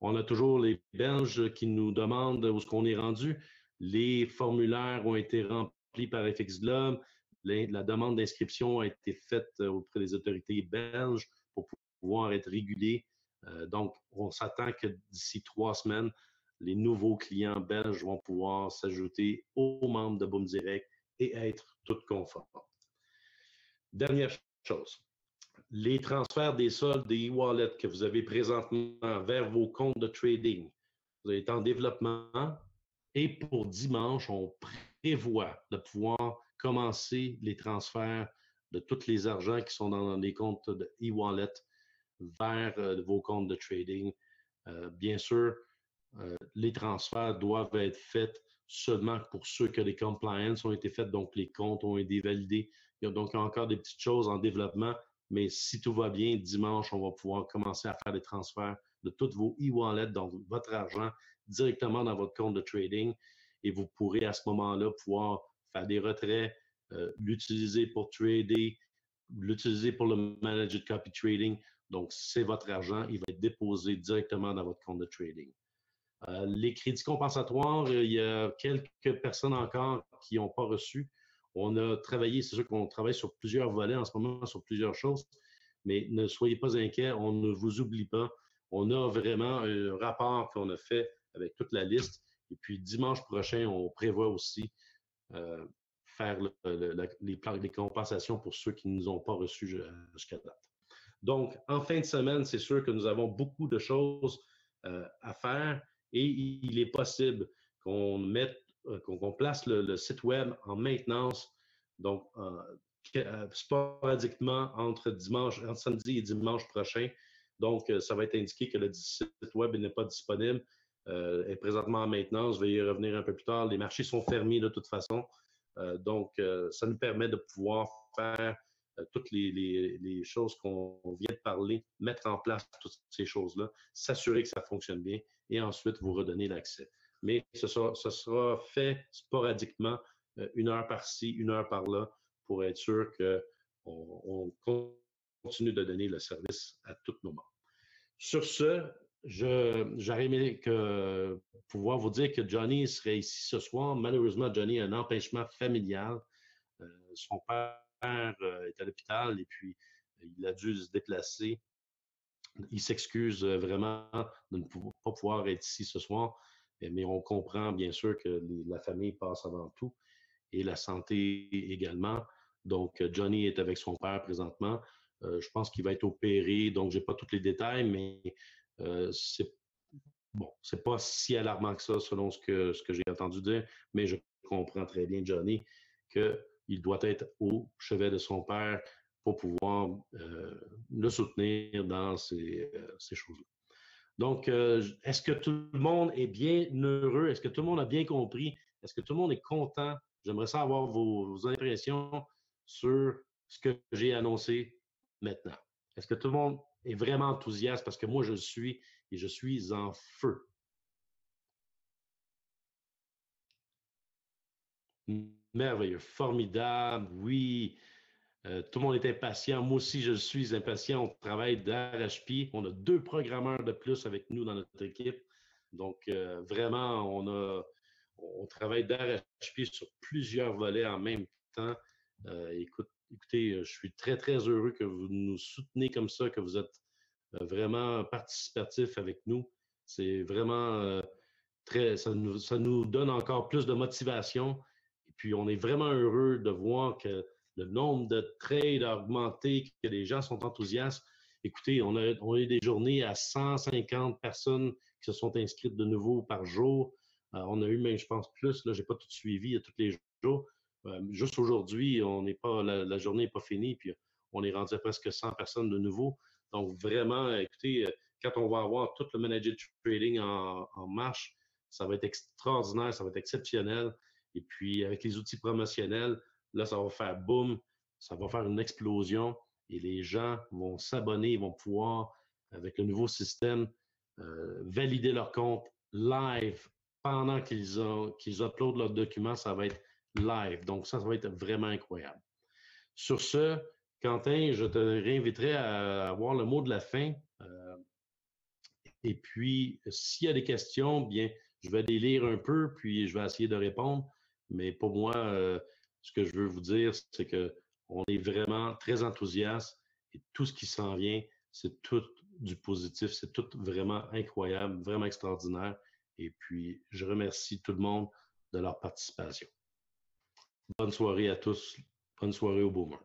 On a toujours les Belges qui nous demandent où est-ce qu'on est rendu. Les formulaires ont été remplis par FX Globe. La demande d'inscription a été faite auprès des autorités belges pour pouvoir être régulée. Donc, on s'attend que d'ici 3 semaines, les nouveaux clients belges vont pouvoir s'ajouter aux membres de Boom Direct et être tout conformes. Dernière chose, les transferts des soldes des e-wallets que vous avez présentement vers vos comptes de trading, vous êtes en développement et pour dimanche, on prévoit de pouvoir commencer les transferts de tous les argents qui sont dans les comptes de e-wallet vers vos comptes de trading. Bien sûr, les transferts doivent être faits seulement pour ceux que les compliances ont été faites, donc les comptes ont été validés. Il y a donc encore des petites choses en développement, mais si tout va bien, dimanche, on va pouvoir commencer à faire des transferts de tous vos e-wallets, donc votre argent, directement dans votre compte de trading. Et vous pourrez à ce moment-là pouvoir faire des retraits, l'utiliser pour trader, l'utiliser pour le managed copy trading. Donc, c'est votre argent, il va être déposé directement dans votre compte de trading. Les crédits compensatoires, il y a quelques personnes encore qui n'ont pas reçu. On a travaillé, c'est sûr qu'on travaille sur plusieurs volets en ce moment, sur plusieurs choses, mais ne soyez pas inquiets, on ne vous oublie pas. On a vraiment un rapport qu'on a fait avec toute la liste. Et puis, dimanche prochain, on prévoit aussi faire les compensations pour ceux qui ne nous ont pas reçus jusqu'à date. Donc, en fin de semaine, c'est sûr que nous avons beaucoup de choses à faire et il est possible qu'on place le site web en maintenance, donc sporadiquement entre samedi et dimanche prochain. Donc, ça va être indiqué que le site web n'est pas disponible, est présentement en maintenance. Je vais y revenir un peu plus tard. Les marchés sont fermés de toute façon. Donc, ça nous permet de pouvoir faire toutes les choses qu'on vient de parler, mettre en place toutes ces choses-là, s'assurer que ça fonctionne bien et ensuite vous redonner l'accès. Mais ce sera fait sporadiquement, 1 heure par-ci, 1 heure par-là, pour être sûr qu'on continue de donner le service à tous nos membres. Sur ce, j'aurais aimé pouvoir vous dire que Johnny serait ici ce soir. Malheureusement, Johnny a un empêchement familial. Son père est à l'hôpital et puis il a dû se déplacer. Il s'excuse vraiment de ne pas pouvoir être ici ce soir, mais on comprend bien sûr que la famille passe avant tout et la santé également. Donc, Johnny est avec son père présentement. Je pense qu'il va être opéré, donc je n'ai pas tous les détails, mais c'est pas si alarmant que ça selon ce que j'ai entendu dire, mais je comprends très bien, Johnny, qu'il doit être au chevet de son père pour pouvoir le soutenir dans ces choses-là. Donc, est-ce que tout le monde est bien heureux? Est-ce que tout le monde a bien compris? Est-ce que tout le monde est content? J'aimerais savoir vos impressions sur ce que j'ai annoncé maintenant. Est-ce que tout le monde est vraiment enthousiaste? Parce que moi, je suis en feu. Merveilleux, formidable, oui. Tout le monde est impatient. Moi aussi, je suis impatient. On travaille d'arrache-pied. On a 2 programmeurs de plus avec nous dans notre équipe. Donc, vraiment, on travaille d'arrache-pied sur plusieurs volets en même temps. Écoutez, je suis très, très heureux que vous nous soutenez comme ça, que vous êtes vraiment participatif avec nous. C'est vraiment ça nous donne encore plus de motivation. Et puis, on est vraiment heureux de voir que le nombre de trades a augmenté, que les gens sont enthousiastes. Écoutez, on a eu des journées à 150 personnes qui se sont inscrites de nouveau par jour. On a eu même, je pense, plus. Là, je n'ai pas tout suivi tous les jours. Juste aujourd'hui, on n'est pas, la journée n'est pas finie, puis on est rendu à presque 100 personnes de nouveau. Donc, vraiment, écoutez, quand on va avoir tout le manager trading en marche, ça va être extraordinaire, ça va être exceptionnel. Et puis, avec les outils promotionnels, là, ça va faire boum, ça va faire une explosion et les gens vont s'abonner, ils vont pouvoir, avec le nouveau système, valider leur compte live pendant qu'ils uploadent leurs documents. Ça va être live. Donc, ça va être vraiment incroyable. Sur ce, Quentin, je te réinviterai à avoir le mot de la fin. Et puis, s'il y a des questions, bien, je vais les lire un peu, puis je vais essayer de répondre. Mais pour moi, ce que je veux vous dire, c'est qu'on est vraiment très enthousiaste et tout ce qui s'en vient, c'est tout du positif, c'est tout vraiment incroyable, vraiment extraordinaire. Et puis, je remercie tout le monde de leur participation. Bonne soirée à tous. Bonne soirée aux Boomers.